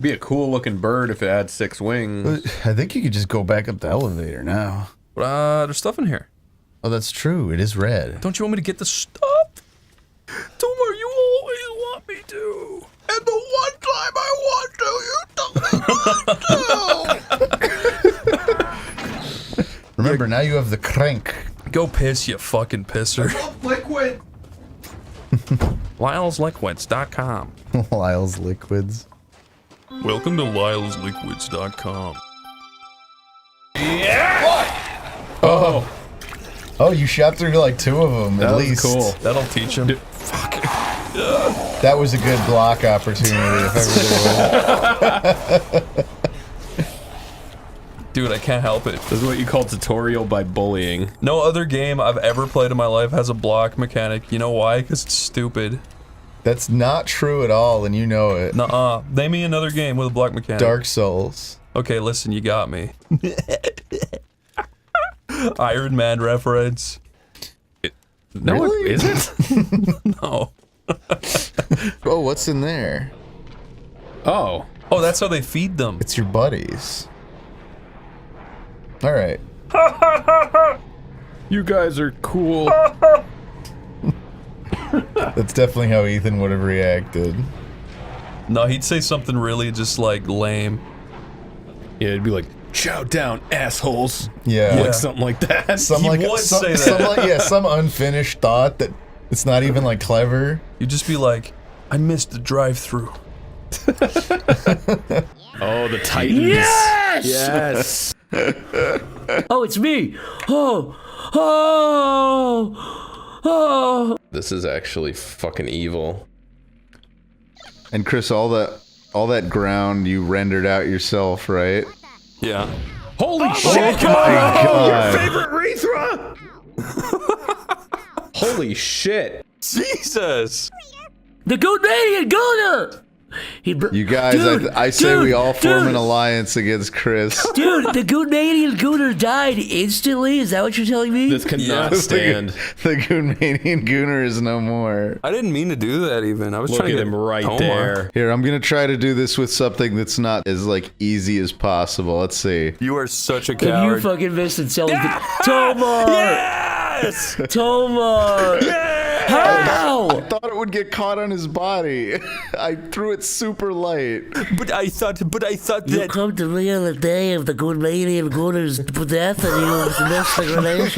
Be a cool looking bird if it had 6 wings. I think you could just go back up the elevator now. There's stuff in here. Oh, that's true. It is red. Don't you want me to get the stuff? Tomar, you always want me to. And the one time I want to, you don't want to. Remember, now you have the crank. Go piss, you fucking pisser. Liquid. LylesLiquids.com. Lyle's Liquids. Welcome to LylesLiquids.com. Yeah! Oh. Oh, you shot through like 2 of them at least. Cool. That'll teach him. That was a good block opportunity if ever there was. Dude, I can't help it. This is what you call tutorial by bullying. No other game I've ever played in my life has a block mechanic. You know why? Because it's stupid. That's not true at all, and you know it. Nuh-uh. Name me another game with a block mechanic. Dark Souls. Okay, listen, you got me. Iron Man reference. No, really? Is it? No. Oh, what's in there? Oh. Oh, that's how they feed them. It's your buddies. Alright. You guys are cool. That's definitely how Ethan would have reacted. No, he'd say something really just like lame. Yeah, it'd be like, chow down, assholes. Yeah. Like something like that. Some He like would some, say that. some like yeah, some unfinished thought that it's not even like clever. You'd just be like, I missed the drive-through. Oh, the Titans. Yes! Yes. Oh, it's me. Oh. This is actually fucking evil. And Chris, all that ground you rendered out yourself, right? Yeah. Holy shit! God. Your favorite urethra! Holy shit! Jesus! The Goodmanian Gunner! You guys, I say we all form an alliance against Chris. Dude, the Goodmanian Gunner died instantly? Is that what you're telling me? This cannot stand. The Goonmanian Gooner is no more. I didn't mean to do that even. I was Look trying to at get him right Toma. there. Here, I'm gonna try to do this with something that's not as like easy as possible. Let's see. You are such a If you coward. fucking missed it, Tomar! Yes! Tomar! How? I thought it would get caught on his body. I threw it super light. But I thought You that... come to me on the day of the Goodmanian Gunner's death and you miss the grenade.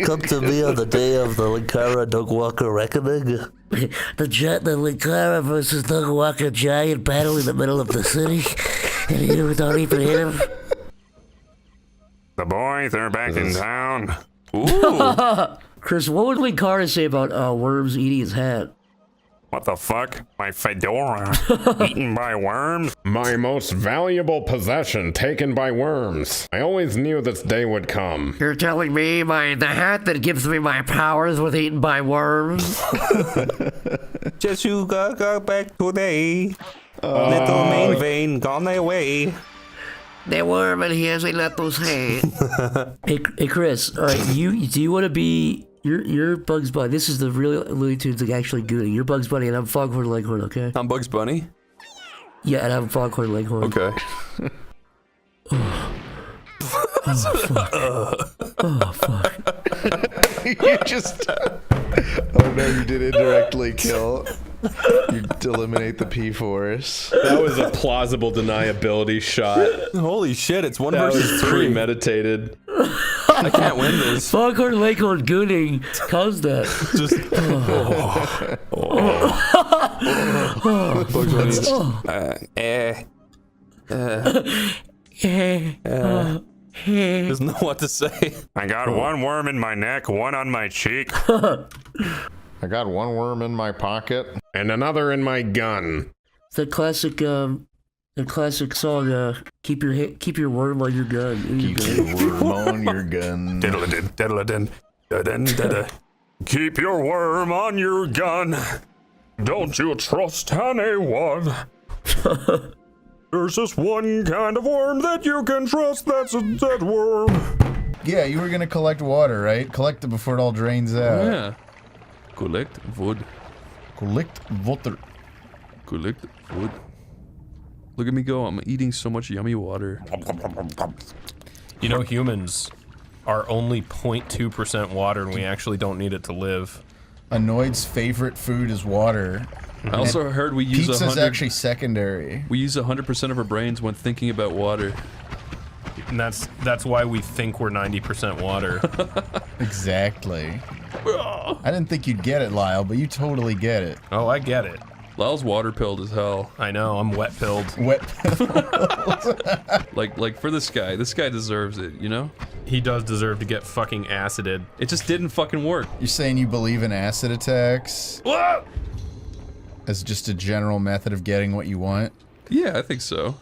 Come to me on the day of the Linkara Doug Walker reckoning. The Linkara versus Doug Walker giant battle in the middle of the city, and you don't even hit him. The boys are back in town. Ooh. Chris, what would Linkara say about worms eating his hat? What the fuck? My fedora. Eaten by worms? My most valuable possession taken by worms. I always knew this day would come. You're telling me the hat that gives me my powers was eaten by worms? Just you go back today. Little main vein gone away. The worm and he has a little head. Hey Chris, all right, do you want to be you're Bugs Bunny? This is the real Looney Tunes like actually gooning. You're Bugs Bunny and I'm Foghorn Leghorn, okay? I'm Bugs Bunny? Yeah, and I'm Foghorn Leghorn. Okay. Oh fuck. You just... Oh no, you did indirectly kill. You eliminate the P-Force. That was a plausible deniability shot. Holy shit, it's 1 That versus was 3. premeditated. I can't win this. Foghorn Leghorn gooning caused that. Just... Bugs Bunny. Doesn't know what to say. I got one worm in my neck, one on my cheek. I got one worm in my pocket. And another in my gun. It's the classic song, keep your worm on your gun. Keep your worm on your gun. Diddle-a-din, diddle-a-din, da-din, da-da. Keep your worm on your gun. Don't you trust anyone. There's just one kind of worm that you can trust, that's a dead worm. Yeah, you were gonna collect water, right? Collect it before it all drains out. Yeah. Collect wood. Collect water. Collect wood. Look at me go, I'm eating so much yummy water. You know, humans are only 0.2% water and we actually don't need it to live. Anoid's favorite food is water. I also heard we use pizza's actually secondary. We use 100% of our brains when thinking about water. And that's why we think we're 90% water. Exactly. I didn't think you'd get it, Lyle, but you totally get it. Oh, I get it. Lyle's water pilled as hell. I know, I'm wet pilled. Wet like for this guy deserves it, you know? He does deserve to get fucking acided. It just didn't fucking work. You're saying you believe in acid attacks? Whoa! As just a general method of getting what you want? Yeah, I think so.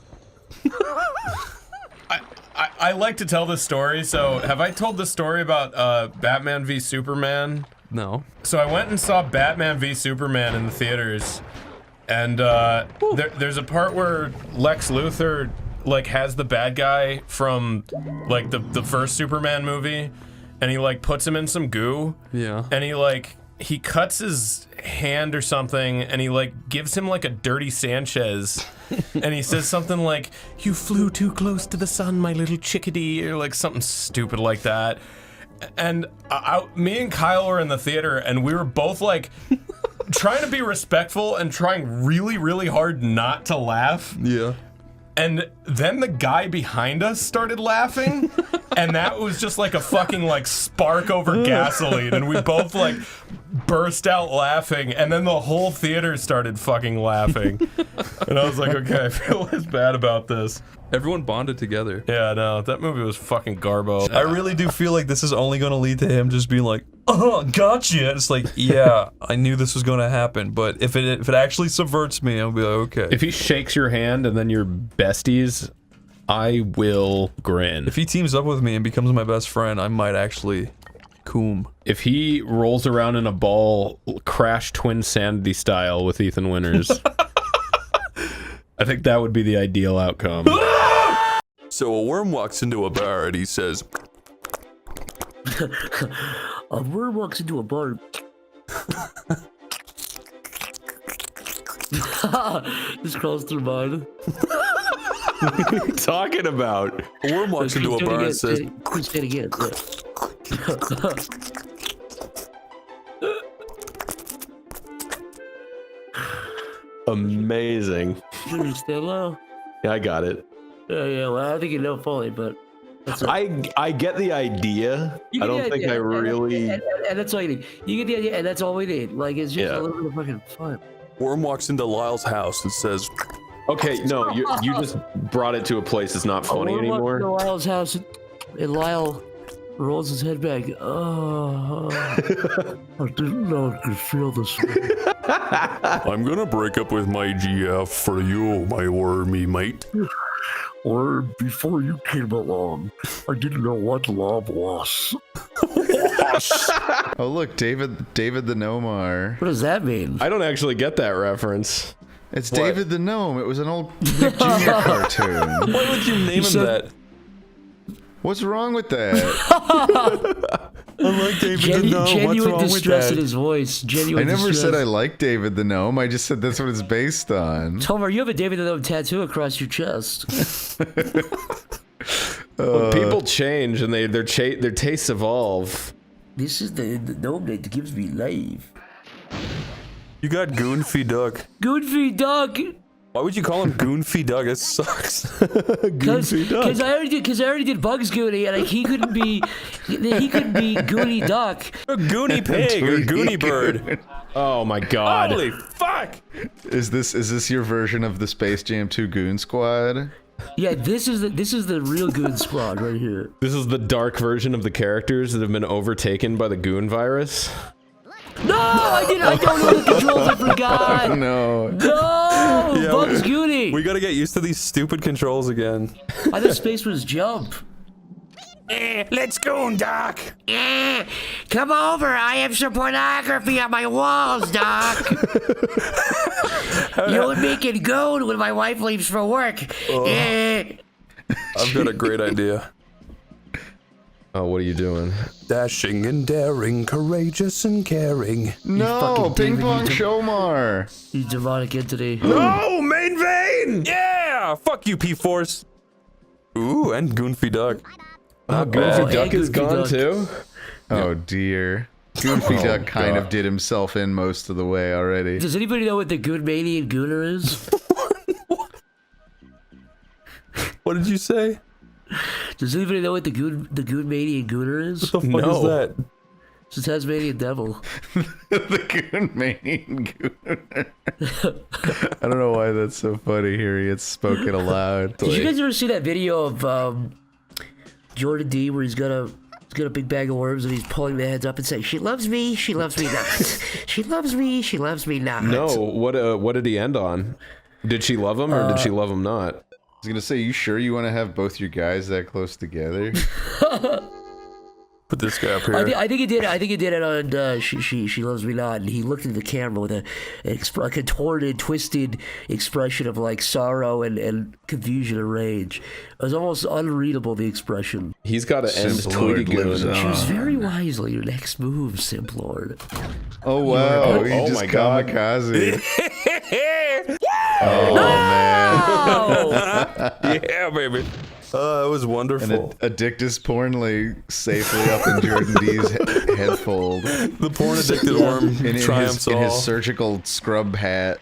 I like to tell this story, so have I told this story about Batman v Superman? No. So I went and saw Batman v Superman in the theaters, and there's a part where Lex Luthor like has the bad guy from like the first Superman movie, and he like puts him in some goo. Yeah. And he cuts his hand or something, and he like gives him like a dirty Sanchez, and he says something like, "You flew too close to the sun, my little chickadee," or like something stupid like that. And me and Kyle were in the theater, and we were both like trying to be respectful and trying really, really hard not to laugh. Yeah. And then the guy behind us started laughing, and that was just like a fucking like spark over gasoline, and we both like burst out laughing, and then the whole theater started fucking laughing. And I was like, okay, I feel less bad about this. Everyone bonded together. Yeah, no, that movie was fucking garbo. I really do feel like this is only going to lead to him just being like, "Oh, gotcha." It's like, yeah, I knew this was going to happen, but if it actually subverts me, I'll be like, okay. If he shakes your hand and then you're besties, I will grin. If he teams up with me and becomes my best friend, I might actually coom. If he rolls around in a ball, Crash Twin Sanity style with Ethan Winters, I think that would be the ideal outcome. So a worm walks into a bar and he says, a worm walks into a bar. This crawls through mine. What are you talking about? A worm walks into a bar and says, Say it again. Amazing. You stand low. Yeah, I got it. Yeah, well, I think you know fully, but that's I get the idea. I don't think I really. And that's all you need. You get the idea, and that's all we need. Like, it's just a little bit of fucking fun. Worm walks into Lyle's house and says, "Okay, no, you just brought it to a place that's not funny anymore." Worm walks into Lyle's house, and Lyle rolls his head back. Oh, I didn't know I could feel this way. I'm gonna break up with my GF for you, my wormy mate. Or before you came along, I didn't know what love was. Oh look, David the Gnomar. What does that mean? I don't actually get that reference. It's what? David the Gnome. It was an old Nick Jr. cartoon. Why would you name him that? What's wrong with that? I like David the Gnome. What's Genuine wrong with distress that? in his voice. I never said I like David the Gnome. I just said that's what it's based on. Tomer, you have a David the Gnome tattoo across your chest. Well, people change and their tastes evolve. This is the gnome that gives me life. You got Goonfy Duck. Goonfy Duck. Why would you call him Goonfy Duck? It sucks. Goonfy Duck. Because I already did Bugs Goonie, and he couldn't be Goonie Duck. Or Goonie Pig or Goonie Bird. Oh my God! Holy fuck! Is this your version of the Space Jam 2 Goon Squad? Yeah, this is the real Goon Squad right here. This is the dark version of the characters that have been overtaken by the Goon virus. No, I don't know the controls. I forgot. No. Yeah, Bugs Goonie. We gotta get used to these stupid controls again. I thought space was jump. Let's go, Doc. Come over. I have some pornography on my walls, Doc. You and me can go when my wife leaves for work. I've got a great idea. Oh, what are you doing? Dashing and daring, courageous and caring. No, Ping Pong Shomar. You demonic entity. No, main vein. Yeah, fuck you, P-Force. Ooh, and Goonfy Duck. Oh, Goonfy Duck is gone too. Oh dear. Goonfy Duck kind of did himself in most of the way already. Does anybody know what the Goonmanian Gooner is? What did you say? Does anybody know what the Goonmanian Gooner is? What the fuck is that? It's the Tasmanian devil. The Goonmanian Gooner. I don't know why that's so funny hearing it spoken aloud. Did you guys ever see that video of Jordan D where he's got a big bag of worms and he's pulling the heads up and saying, "She loves me not. She loves me not." No, what did he end on? Did she love him or did she love him not? I was gonna say, you sure you want to have both your guys that close together? Put this guy up here. I think he did it on She Loves Me Not, and he looked at the camera with a contorted, twisted expression of like sorrow and confusion and rage. It was almost unreadable, the expression. He's got to end Tweety Goon. Choose very wisely your next move, Simp Lord. Oh wow, he just kamikaze. Oh man. Yeah, baby. It was wonderful. And a Dictus pornly safely up in Jordan D's head fold. The porn addicted worm triumphs in his surgical scrub hat.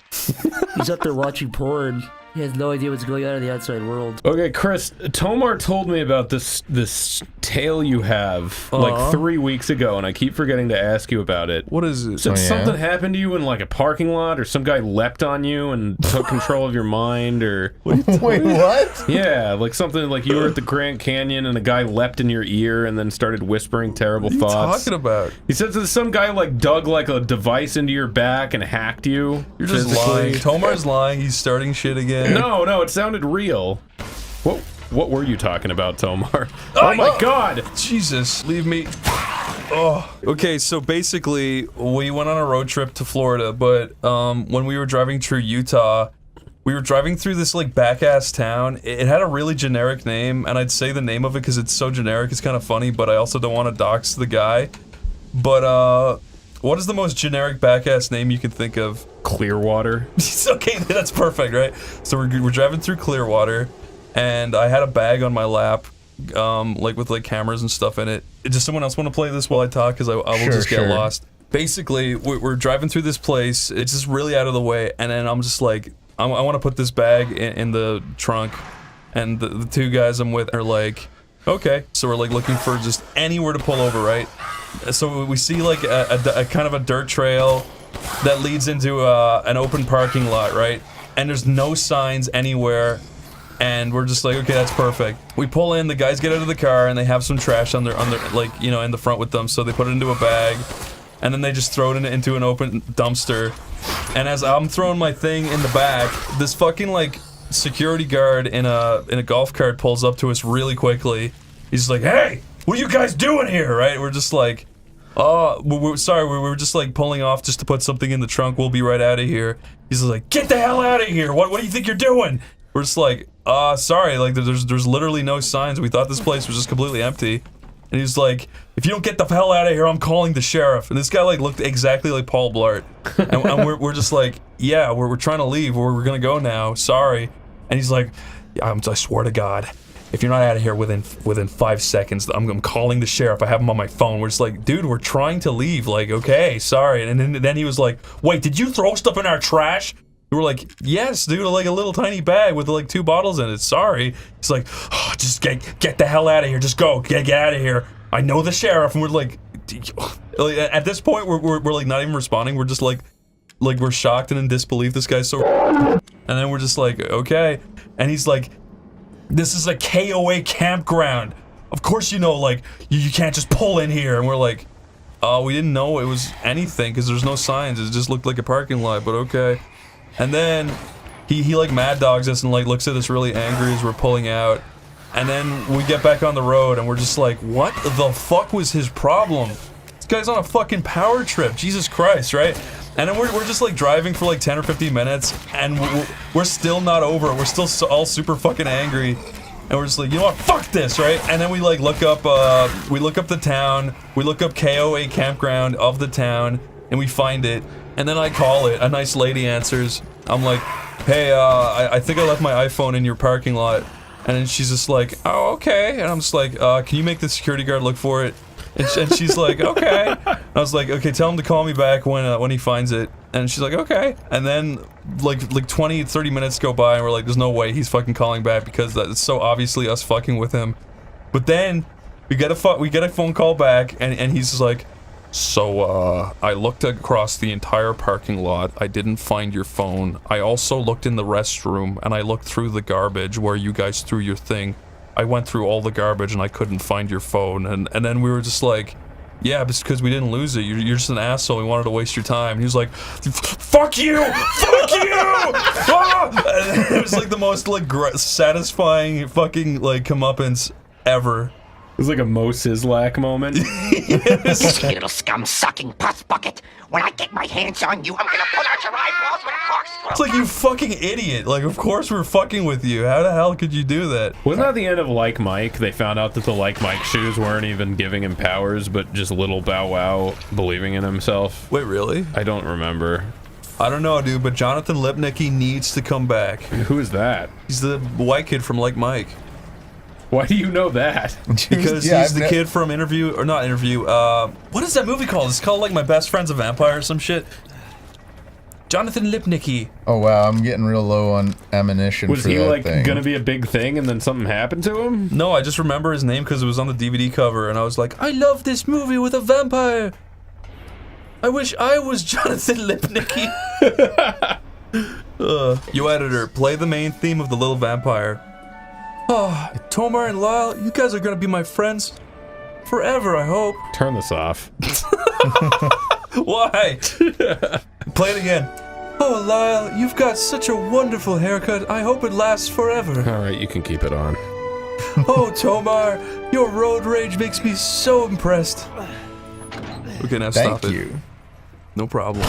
He's up there watching porn. He has no idea what's going on in the outside world. Okay, Chris, Tomar told me about this tale you have like 3 weeks ago, and I keep forgetting to ask you about it. What is it? So something happened to you in like a parking lot, or some guy leapt on you and took control of your mind, or Wait, what? Yeah, like something like you were at the Grand Canyon and a guy leapt in your ear and then started whispering terrible thoughts. What are you talking about? He said that some guy like dug like a device into your back and hacked you. You're just lying. Tomar's lying. He's starting shit again. No, it sounded real. What were you talking about, Tomar? Oh my God! Jesus, leave me. Oh. Okay, so basically, we went on a road trip to Florida, but when we were driving through Utah, we were driving through this like back-ass town. It had a really generic name, and I'd say the name of it because it's so generic, it's kind of funny, but I also don't want to dox the guy. But what is the most generic back-ass name you can think of? Clearwater. Okay, that's perfect, right? So we're driving through Clearwater, and I had a bag on my lap, like with like cameras and stuff in it. Does someone else want to play this while I talk? Because I will just get lost. Basically, we're driving through this place. It's just really out of the way, and then I'm just like, I want to put this bag in the trunk, and the two guys I'm with are like, okay. So we're like looking for just anywhere to pull over, right? So we see like a kind of a dirt trail that leads into an open parking lot, right? And there's no signs anywhere, and we're just like, okay, that's perfect. We pull in, the guys get out of the car, and they have some trash on their like, you know, in the front with them, so they put it into a bag, and then they just throw it into an open dumpster. And as I'm throwing my thing in the back, this fucking like security guard in a golf cart pulls up to us really quickly. He's like, "Hey, what are you guys doing here?" Right? We're just like, "Oh, we're sorry, we were just like pulling off just to put something in the trunk. We'll be right out of here." He's like, "Get the hell out of here! What do you think you're doing?" We're just like, sorry, like there's literally no signs. We thought this place was just completely empty." And he's like, "If you don't get the hell out of here, I'm calling the sheriff." And this guy like looked exactly like Paul Blart. And we're just like, "Yeah, we're trying to leave. We're gonna go now. Sorry." And he's like, I swear to God, if you're not out of here within 5 seconds, I'm calling the sheriff. I have him on my phone." We're just like, "Dude, we're trying to leave. Like, okay, sorry." And then he was like, "Wait, did you throw stuff in our trash?" We were like, "Yes, dude, like a little tiny bag with like 2 bottles in it. Sorry." He's like, "Oh, just get the hell out of here. Just go. Get out of here. I know the sheriff." And we're like at this point, we're like not even responding. We're just like we're shocked and in disbelief. This guy's so. And then we're just like, okay. And he's like, "This is a KOA campground. Of course you know, like you can't just pull in here." And we're like, we didn't know it was anything because there's no signs. It just looked like a parking lot, but okay." And then he like mad dogs us and like looks at us really angry as we're pulling out. And then we get back on the road and we're just like, what the fuck was his problem? This guy's on a fucking power trip, Jesus Christ, right? And then we're just like driving for like 10 or 15 minutes and we're still not over it. We're still all super fucking angry. And we're just like, you know what, fuck this, right? And then we like look up the town, we look up KOA campground of the town, and we find it. And then I call it. A nice lady answers. I'm like, "Hey, I think I left my iPhone in your parking lot." And then she's just like, "Oh, okay." And I'm just like, "Can you make the security guard look for it?" And she's like, "Okay." And I was like, "Okay, tell him to call me back when he finds it." And she's like, okay. And then like 20, 30 minutes go by and we're like, there's no way he's fucking calling back because that's so obviously us fucking with him. But then we get a phone call back and he's just like, so I looked across the entire parking lot. I didn't find your phone. I also looked in the restroom and I looked through the garbage where you guys threw your thing. I went through all the garbage and I couldn't find your phone. And then we were just like, yeah, but it's because we didn't lose it. You're just an asshole. We wanted to waste your time. And he was like, fuck you! Fuck you! Ah! And it was like the most like satisfying fucking like comeuppance ever. It was like a Mo Sislak moment. Yes. You little scum-sucking pus bucket. When I get my hands on you, I'm gonna pull out your eyeballs with a corkscrew. It's like, you fucking idiot. Like, of course we're fucking with you. How the hell could you do that? Wasn't that the end of Like Mike? They found out that the Like Mike shoes weren't even giving him powers, but just little Bow Wow believing in himself. Wait, really? I don't remember. I don't know, dude, but Jonathan Lipnicki needs to come back. Who is that? He's the white kid from Like Mike. Why do you know that? Because he's the kid from Interview, or not Interview, what is that movie called? It's called like My Best Friend's a Vampire or some shit. Jonathan Lipnicki. Oh wow, I'm getting real low on ammunition. Was for he that like thing. gonna be a big thing and then something happened to him? No, I just remember his name because it was on the DVD cover and I was like, I love this movie with a vampire. I wish I was Jonathan Lipnicki. You editor, play the main theme of The Little Vampire. Oh, Tomar and Lyle, you guys are gonna be my friends forever, I hope. Turn this off. Why? Play it again. Oh, Lyle, you've got such a wonderful haircut. I hope it lasts forever. All right, you can keep it on. Oh, Tomar, your road rage makes me so impressed. Okay, now stop it. Thank you. No problem.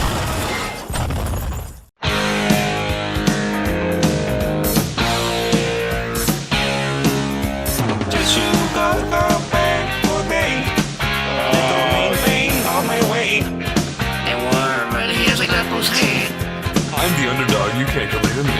I'm the underdog, you can't come near me.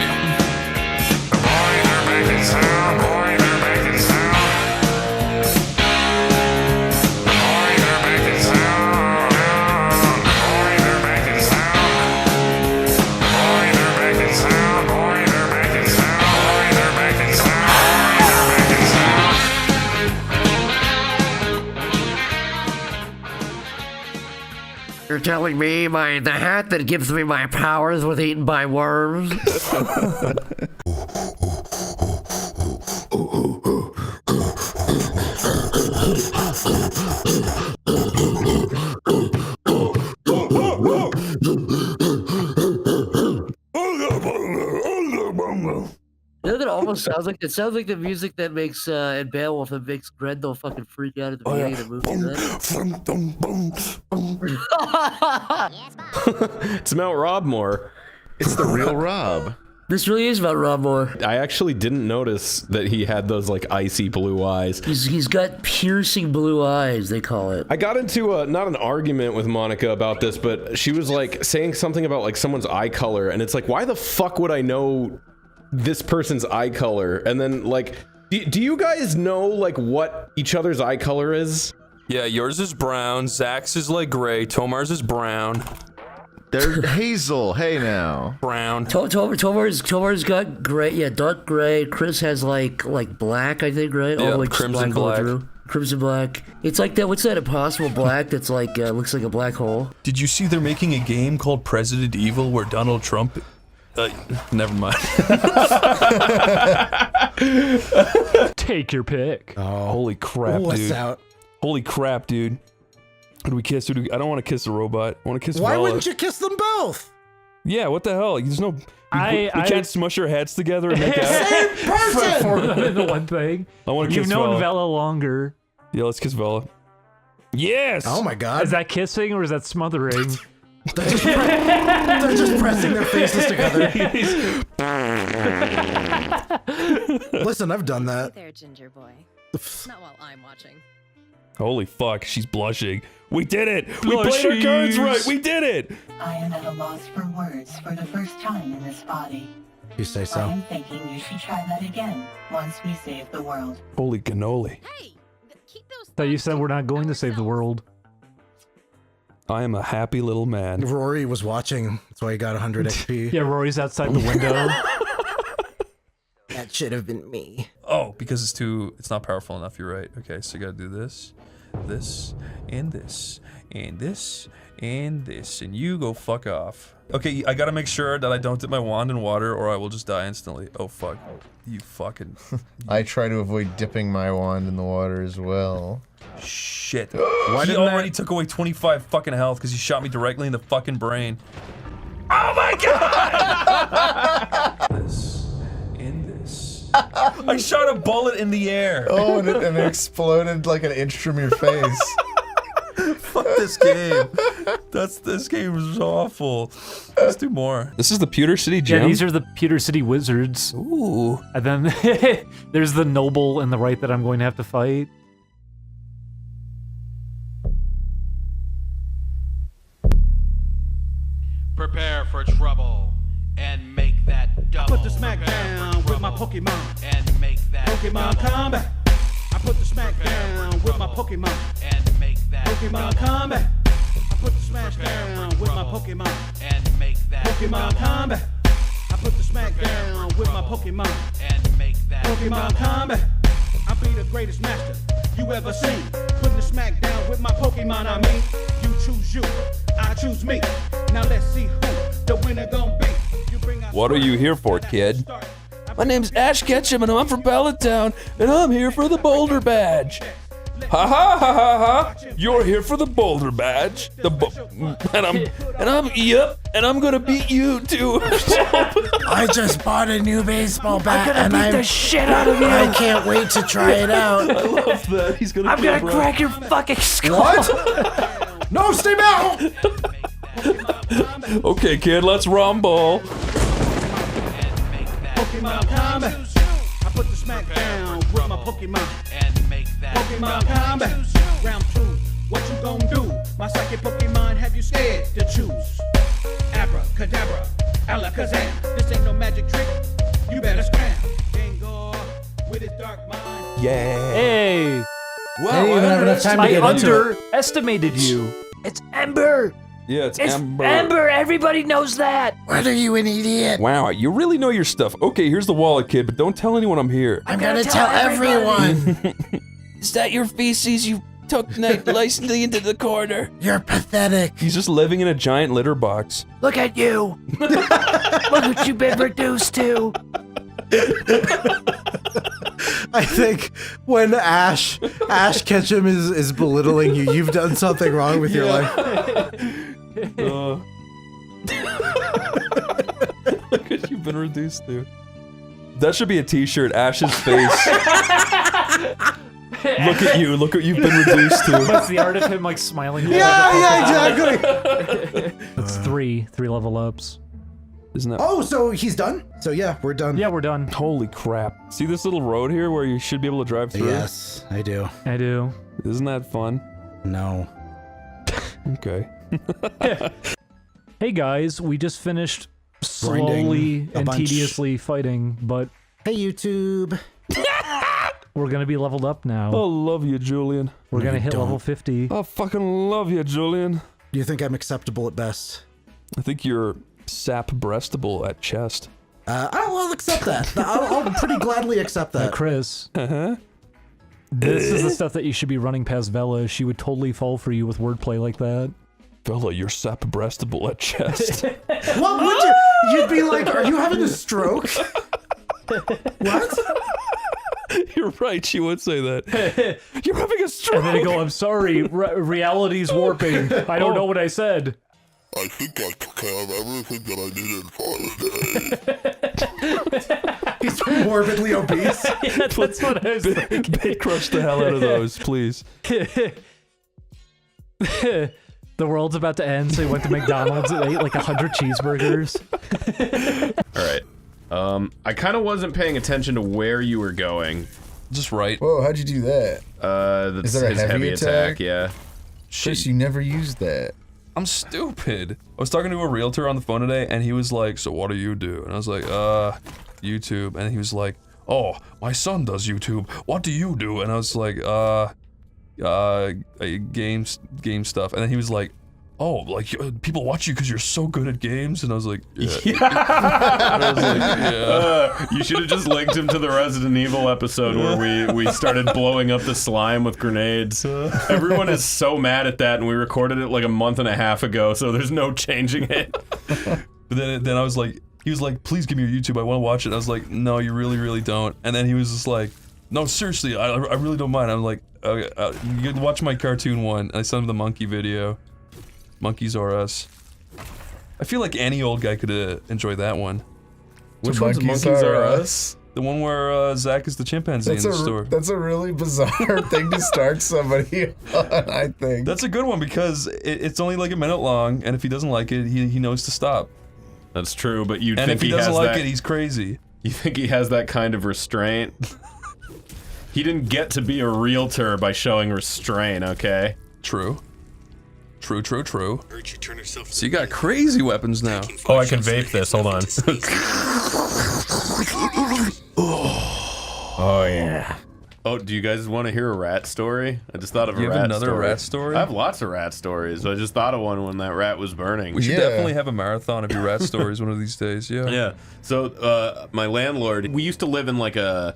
You're telling me the hat that gives me my powers was eaten by worms? You know what it almost sounds like? It sounds like the music that makes in Beowulf that makes Grendel fucking freak out at the beginning of the movie. It's about Rob Moore. It's the real Rob. This really is about Rob Moore. I actually didn't notice that he had those like icy blue eyes. He's got piercing blue eyes, they call it. I got into not an argument with Monica about this, but she was like saying something about like someone's eye color, and it's like, why the fuck would I know this person's eye color? And then like, do you guys know like what each other's eye color is? Yeah, yours is brown, Zach's is like gray, Tomar's is brown. They're hazel. Hey now. Brown. Tomar's got gray, yeah, dark gray. Chris has like black, I think, right? Yeah, oh, crimson black. Crimson black. It's like that. What's that impossible black that's like looks like a black hole? Did you see they're making a game called President Evil where Donald Trump? Never mind. Take your pick. Oh, holy crap, What's dude! out? Holy crap, dude! Who do we kiss? I don't want to kiss the robot. I want to kiss. Why Bella. wouldn't you kiss them both? Yeah, what the hell? There's no. We can't smush our heads together and make out. Same person. For the one thing. I want to You've kiss known Bella. Vela longer. Yeah, let's kiss Bella. Yes. Oh my god. Is that kissing or is that smothering? They're just pressing their faces together. Listen, I've done that. There, ginger boy. Not while I'm watching. Holy fuck, she's blushing. We did it! We played our cards right! We did it! I am at a loss for words for the first time in this body. You say I so. am thinking you should try that again once we save the world. Holy cannoli. Thought you said we're not going to save the world. I am a happy little man. Rory was watching. That's why he got 100 XP. Yeah, Rory's outside the window. That should have been me. Oh, because it's not powerful enough, you're right. Okay, so you gotta do this, and this, and this, and this, and you go fuck off. Okay, I gotta make sure that I don't dip my wand in water or I will just die instantly. Oh fuck. You fucking... I try to avoid dipping my wand in the water as well. Shit. He already took away 25 fucking health because he shot me directly in the fucking brain. Oh my god! This. And this. I shot a bullet in the air. Oh, and it exploded like an inch from your face. Fuck this game. This game is awful. Let's do more. This is the Pewter City Gym? Yeah, these are the Pewter City Wizards. Ooh. And then there's the noble in the right that I'm going to have to fight. Prepare for trouble and make that double. Put the smack down with my Pokemon and make that Pokemon double. combat. I put the smack down with my Pokemon and make that Pokemon double. combat. I put the smash down with my Pokemon and make that Pokemon double. combat. I put the smack down with my Pokemon and make that Pokemon double. combat. I be the greatest master you ever seen. Putting the smack down with my Pokemon, I mean. You choose you, I choose me. Now let's see who the winner gon' be. What are you here for, kid? My name's Ash Ketchum and I'm from Pallettown and I'm here for the Boulder Badge. Ha ha ha ha ha! You're here for the Boulder Badge. And I'm gonna beat you too. I just bought a new baseball bat I'm gonna beat the shit out of you. I can't wait to try it out. I love that. He's gonna. I'm gonna crack your fucking skull. What? No, stay back! Okay, kid, let's rumble. Pokemon combat. I put the smack down with my Pokemon and make that Pokemon double. combat. Round 2, what you gon' do? My psychic Pokemon have you scared to choose? Abracadabra, alakazam. This ain't no magic trick. You better scram. Gengar with his dark mind. Yeah. Hey. I didn't even have enough time to I get into it. underestimated you. It's Ember. Yeah, it's It's Ember. Ember. Everybody knows that. What are you, an idiot? Wow, you really know your stuff. Okay, here's the wallet, kid, but don't tell anyone I'm here. I'm gonna tell everyone. Is that your feces you took nicely into the corner? You're pathetic. He's just living in a giant litter box. Look at you. Look what you've been reduced to. I think when Ash Ketchum is belittling you, you've done something wrong with your life. Look what you've been reduced to. That should be a t-shirt, Ash's face. Look at you, look what you've been reduced to. That's the art of him like smiling. Yeah, exactly. That's three level ups. Isn't that? Oh, so he's done? So yeah, we're done. Yeah, we're done. Holy crap. See this little road here where you should be able to drive through? Yes, I do. I do. Isn't that fun? No. Okay. Hey guys, we just finished Grinding slowly a and bunch. tediously fighting, but Hey YouTube. we're gonna be leveled up now. I love you, Julian. We're gonna hit don't. level 50. I fucking love you, Julian. Do you think I'm acceptable at best? I think you're sap-breastable at chest. I'll accept that. I'll pretty gladly accept that. Chris, Uh-huh. this is the stuff that you should be running past Vela. She would totally fall for you with wordplay like that. Bella, you're sap-breastable at chest. What would you? You'd be like, are you having a stroke? What? You're right, she would say that. You're having a stroke! And then I go, I'm sorry, reality's warping. I don't know what I said. I think I took care of everything that I needed for the day. He's morbidly obese. Yeah, that's what I was thinking. Bit crush the hell out of those, please. The world's about to end, so he went to McDonald's and ate like 100 cheeseburgers. Alright. I kind of wasn't paying attention to where you were going. Just right. Whoa, how'd you do that? That's Is there a his heavy attack? yeah. Chris, you never used that. I'm stupid. I was talking to a realtor on the phone today, and he was like, so what do you do? And I was like, YouTube. And he was like, oh, my son does YouTube. What do you do? And I was like, game stuff. And then he was like, oh, like people watch you because you're so good at games, and I was like, yeah. I was like, you should have just linked him to the Resident Evil episode where we started blowing up the slime with grenades. Everyone is so mad at that, and we recorded it like a month and a half ago, so there's no changing it. But then I was like, he was like, please give me your YouTube, I want to watch it. And I was like, no, you really don't. And then he was just like, no, seriously, I really don't mind. I'm like, okay, you can watch my cartoon one. And I sent him the monkey video. Monkeys Are Us. I feel like any old guy could enjoy that one. Which one's Monkeys Are Us? The one where Zach is the chimpanzee in the store. That's a really bizarre thing to start somebody on, I think. That's a good one because it's only like a minute long, and if he doesn't like it, he knows to stop. That's true, but you'd and think if he doesn't has like that, it, he's crazy. You think he has that kind of restraint? He didn't get to be a realtor by showing restraint, okay? True. True. So you got crazy weapons now. Oh, I can vape this. Hold on. Oh yeah. Oh, do you guys want to hear a rat story? I just thought of a rat story. You have another rat story? I have lots of rat stories. I just thought of one when that rat was burning. We should definitely have a marathon of your rat stories one of these days. Yeah. Yeah. So my landlord, we used to live in like a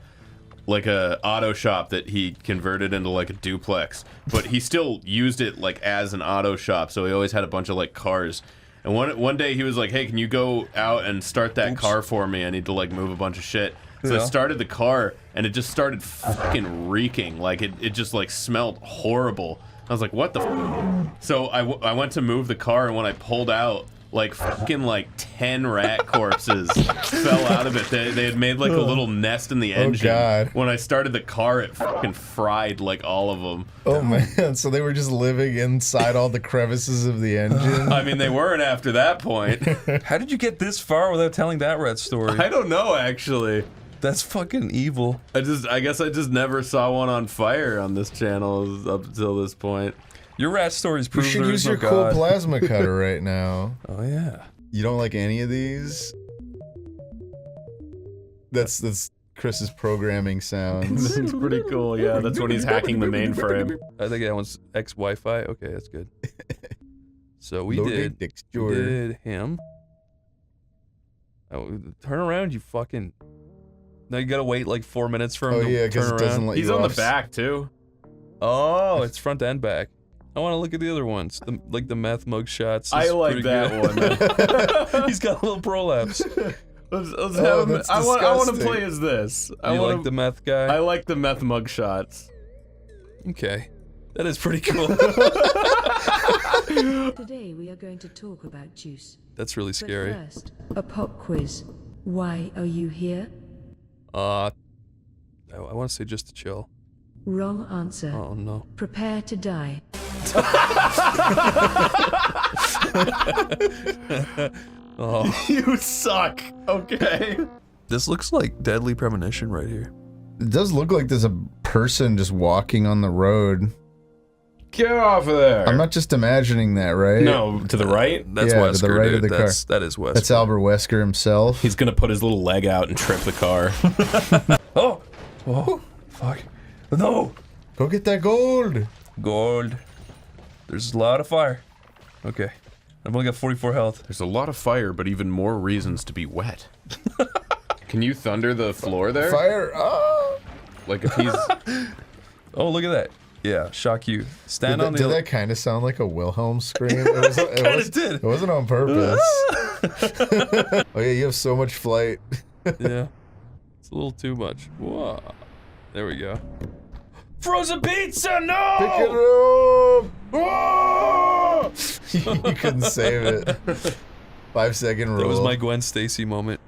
auto shop that he converted into like a duplex, but he still used it like as an auto shop, so he always had a bunch of like cars. And one day he was like, hey, can you go out and start that car for me? I need to like move a bunch of shit. So I started the car, and it just started fucking reeking. Like it just like smelled horrible. I was like, what the f? So I went to move the car, and when I pulled out, like fucking like 10 rat corpses fell out of it. They had made like a little nest in the engine. Oh God. When I started the car, it fucking fried like all of them. Oh man, so they were just living inside all the crevices of the engine? I mean, they weren't after that point. How did you get this far without telling that rat story? I don't know, actually. That's fucking evil. I guess I just never saw one on fire on this channel up until this point. Your rat stories prove you should there use is no your cool God. plasma cutter right now. Oh yeah. You don't like any of these? That's Chris's programming sounds. It's pretty cool, yeah. That's when he's hacking the mainframe. I think that one's X Wi-Fi. Okay, that's good. So we Loaded did him. Oh, turn around, you fucking. Now you gotta wait like 4 minutes for him to turn around. Doesn't let He's you on off. the back too. Oh, it's front and back. I want to look at the other ones, like the meth mug shots. I like that one. He's got a little prolapse. Let's have him. I want to play as this. You like the meth guy? I like the meth mug shots. Okay, that is pretty cool. Today we are going to talk about juice. That's really scary. But first, a pop quiz. Why are you here? I want to say just to chill. Wrong answer. Oh no. Prepare to die. Oh. You suck. Okay. This looks like Deadly Premonition right here. It does look like there's a person just walking on the road. Get off of there. I'm not just imagining that, right? No, to the right? That's yeah, Wesker, to the right dude. of the car. That is Wesker. That's Albert Wesker himself. He's gonna put his little leg out and trip the car. Oh, fuck. No. Go get that gold. Gold. There's a lot of fire. Okay. I've only got 44 health. There's a lot of fire, but even more reasons to be wet. Can you thunder the floor there? Fire. Oh. Like if he's... Oh, look at that. Yeah, shock you. Stand on the... Did that kind of sound like a Wilhelm scream? It did. It wasn't on purpose. Oh yeah, you have so much flight. Yeah. It's a little too much. Whoa. There we go. Frozen pizza, no! Pick it up! You couldn't save it. 5-second rule. That was my Gwen Stacy moment.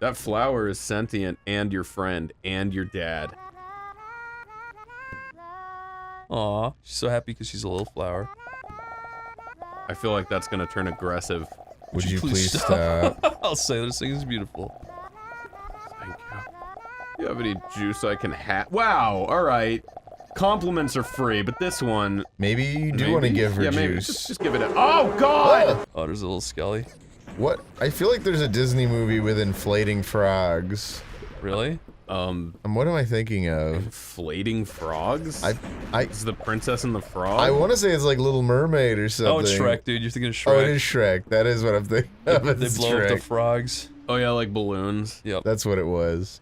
That flower is sentient and your friend and your dad. Aw, she's so happy because she's a little flower. I feel like that's gonna turn aggressive. Would you please stop? I'll say this thing is beautiful. Thank you. You have any juice I can have? Wow, alright. Compliments are free, but this one... Maybe you do want to give her juice. maybe. Just give it a... Oh, God! Oh, there's a little Skelly. What? I feel like there's a Disney movie with inflating frogs. Really? what am I thinking of? Inflating frogs? Is the Princess and the Frog? I want to say it's like Little Mermaid or something. Oh, it's Shrek, dude. You're thinking of Shrek. Oh, it is Shrek. That is what I'm thinking of. They It's blow up the Shrek. frogs. Oh yeah, like balloons. Yep. That's what it was.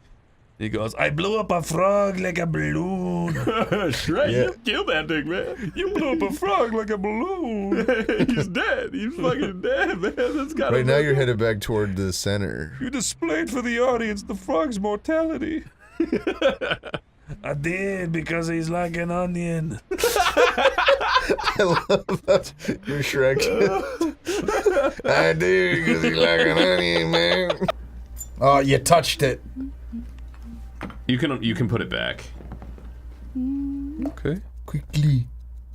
He goes, I blew up a frog like a balloon. Shrek, Yeah. you killed that thing, man. You blew up a frog like a balloon. He's dead. He's fucking dead, man. That's gotta Right now you're headed back toward the center. You displayed for the audience the frog's mortality. I did because he's like an onion. I love that. You're Shrek. I do because he's like an onion, man. Oh, you touched it. You can put it back. Okay. Quickly,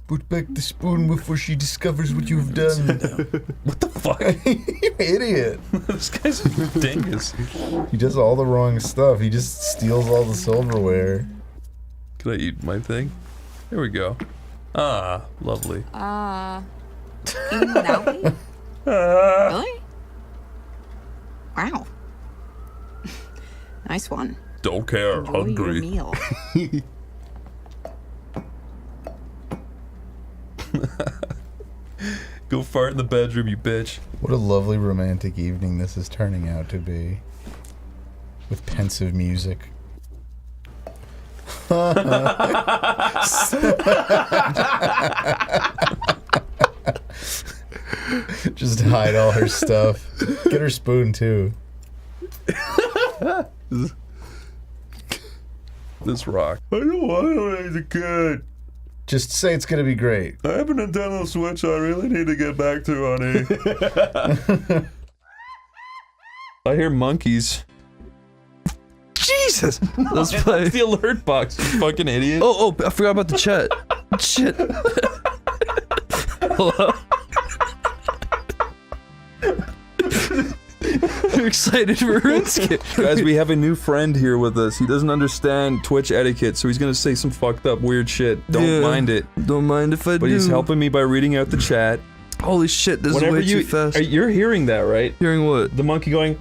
put back the spoon before she discovers what you've done. What the fuck? You idiot. This guy's a dingus. He does all the wrong stuff. He just steals all the silverware. Can I eat my thing? Here we go. Ah, lovely. Even without me? Really? Wow. Nice one. Don't care. Enjoy Hungry. your meal. Go fart in the bedroom, you bitch. What a lovely romantic evening this is turning out to be. With pensive music. Just hide all her stuff. Get her spoon too. This rock. I don't want to raise a kid. Just say it's gonna be great. I have a Nintendo Switch I really need to get back to, honey. I hear monkeys. Jesus! Let's play. The alert box, you fucking idiot. Oh, I forgot about the chat. Shit. Hello? You're excited for RuneScape. Guys, we have a new friend here with us. He doesn't understand Twitch etiquette, so he's gonna say some fucked up weird shit. Don't mind it. Don't mind if I do. But he's helping me by reading out the chat. Holy shit, this is way too fast. You're hearing that, right? Hearing what? The monkey going.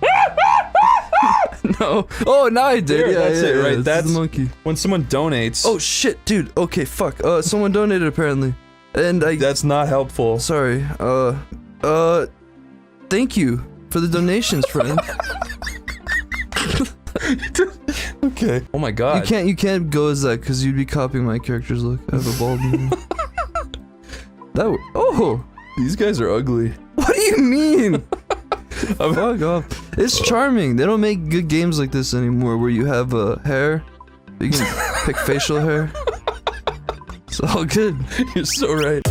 No. Oh, now I did. There, Yeah, that's it, right? That's That's the monkey. When someone donates. Oh shit, dude. Okay, fuck. Someone donated apparently, and I. That's not helpful. Sorry. Thank you for the donations, friend. Okay. Oh my god. You can't go as that because you'd be copying my character's look. I have a bald man. Oh, these guys are ugly. What do you mean? Fuck off. It's charming. They don't make good games like this anymore where you have hair. You can pick facial hair. It's all good. You're so right.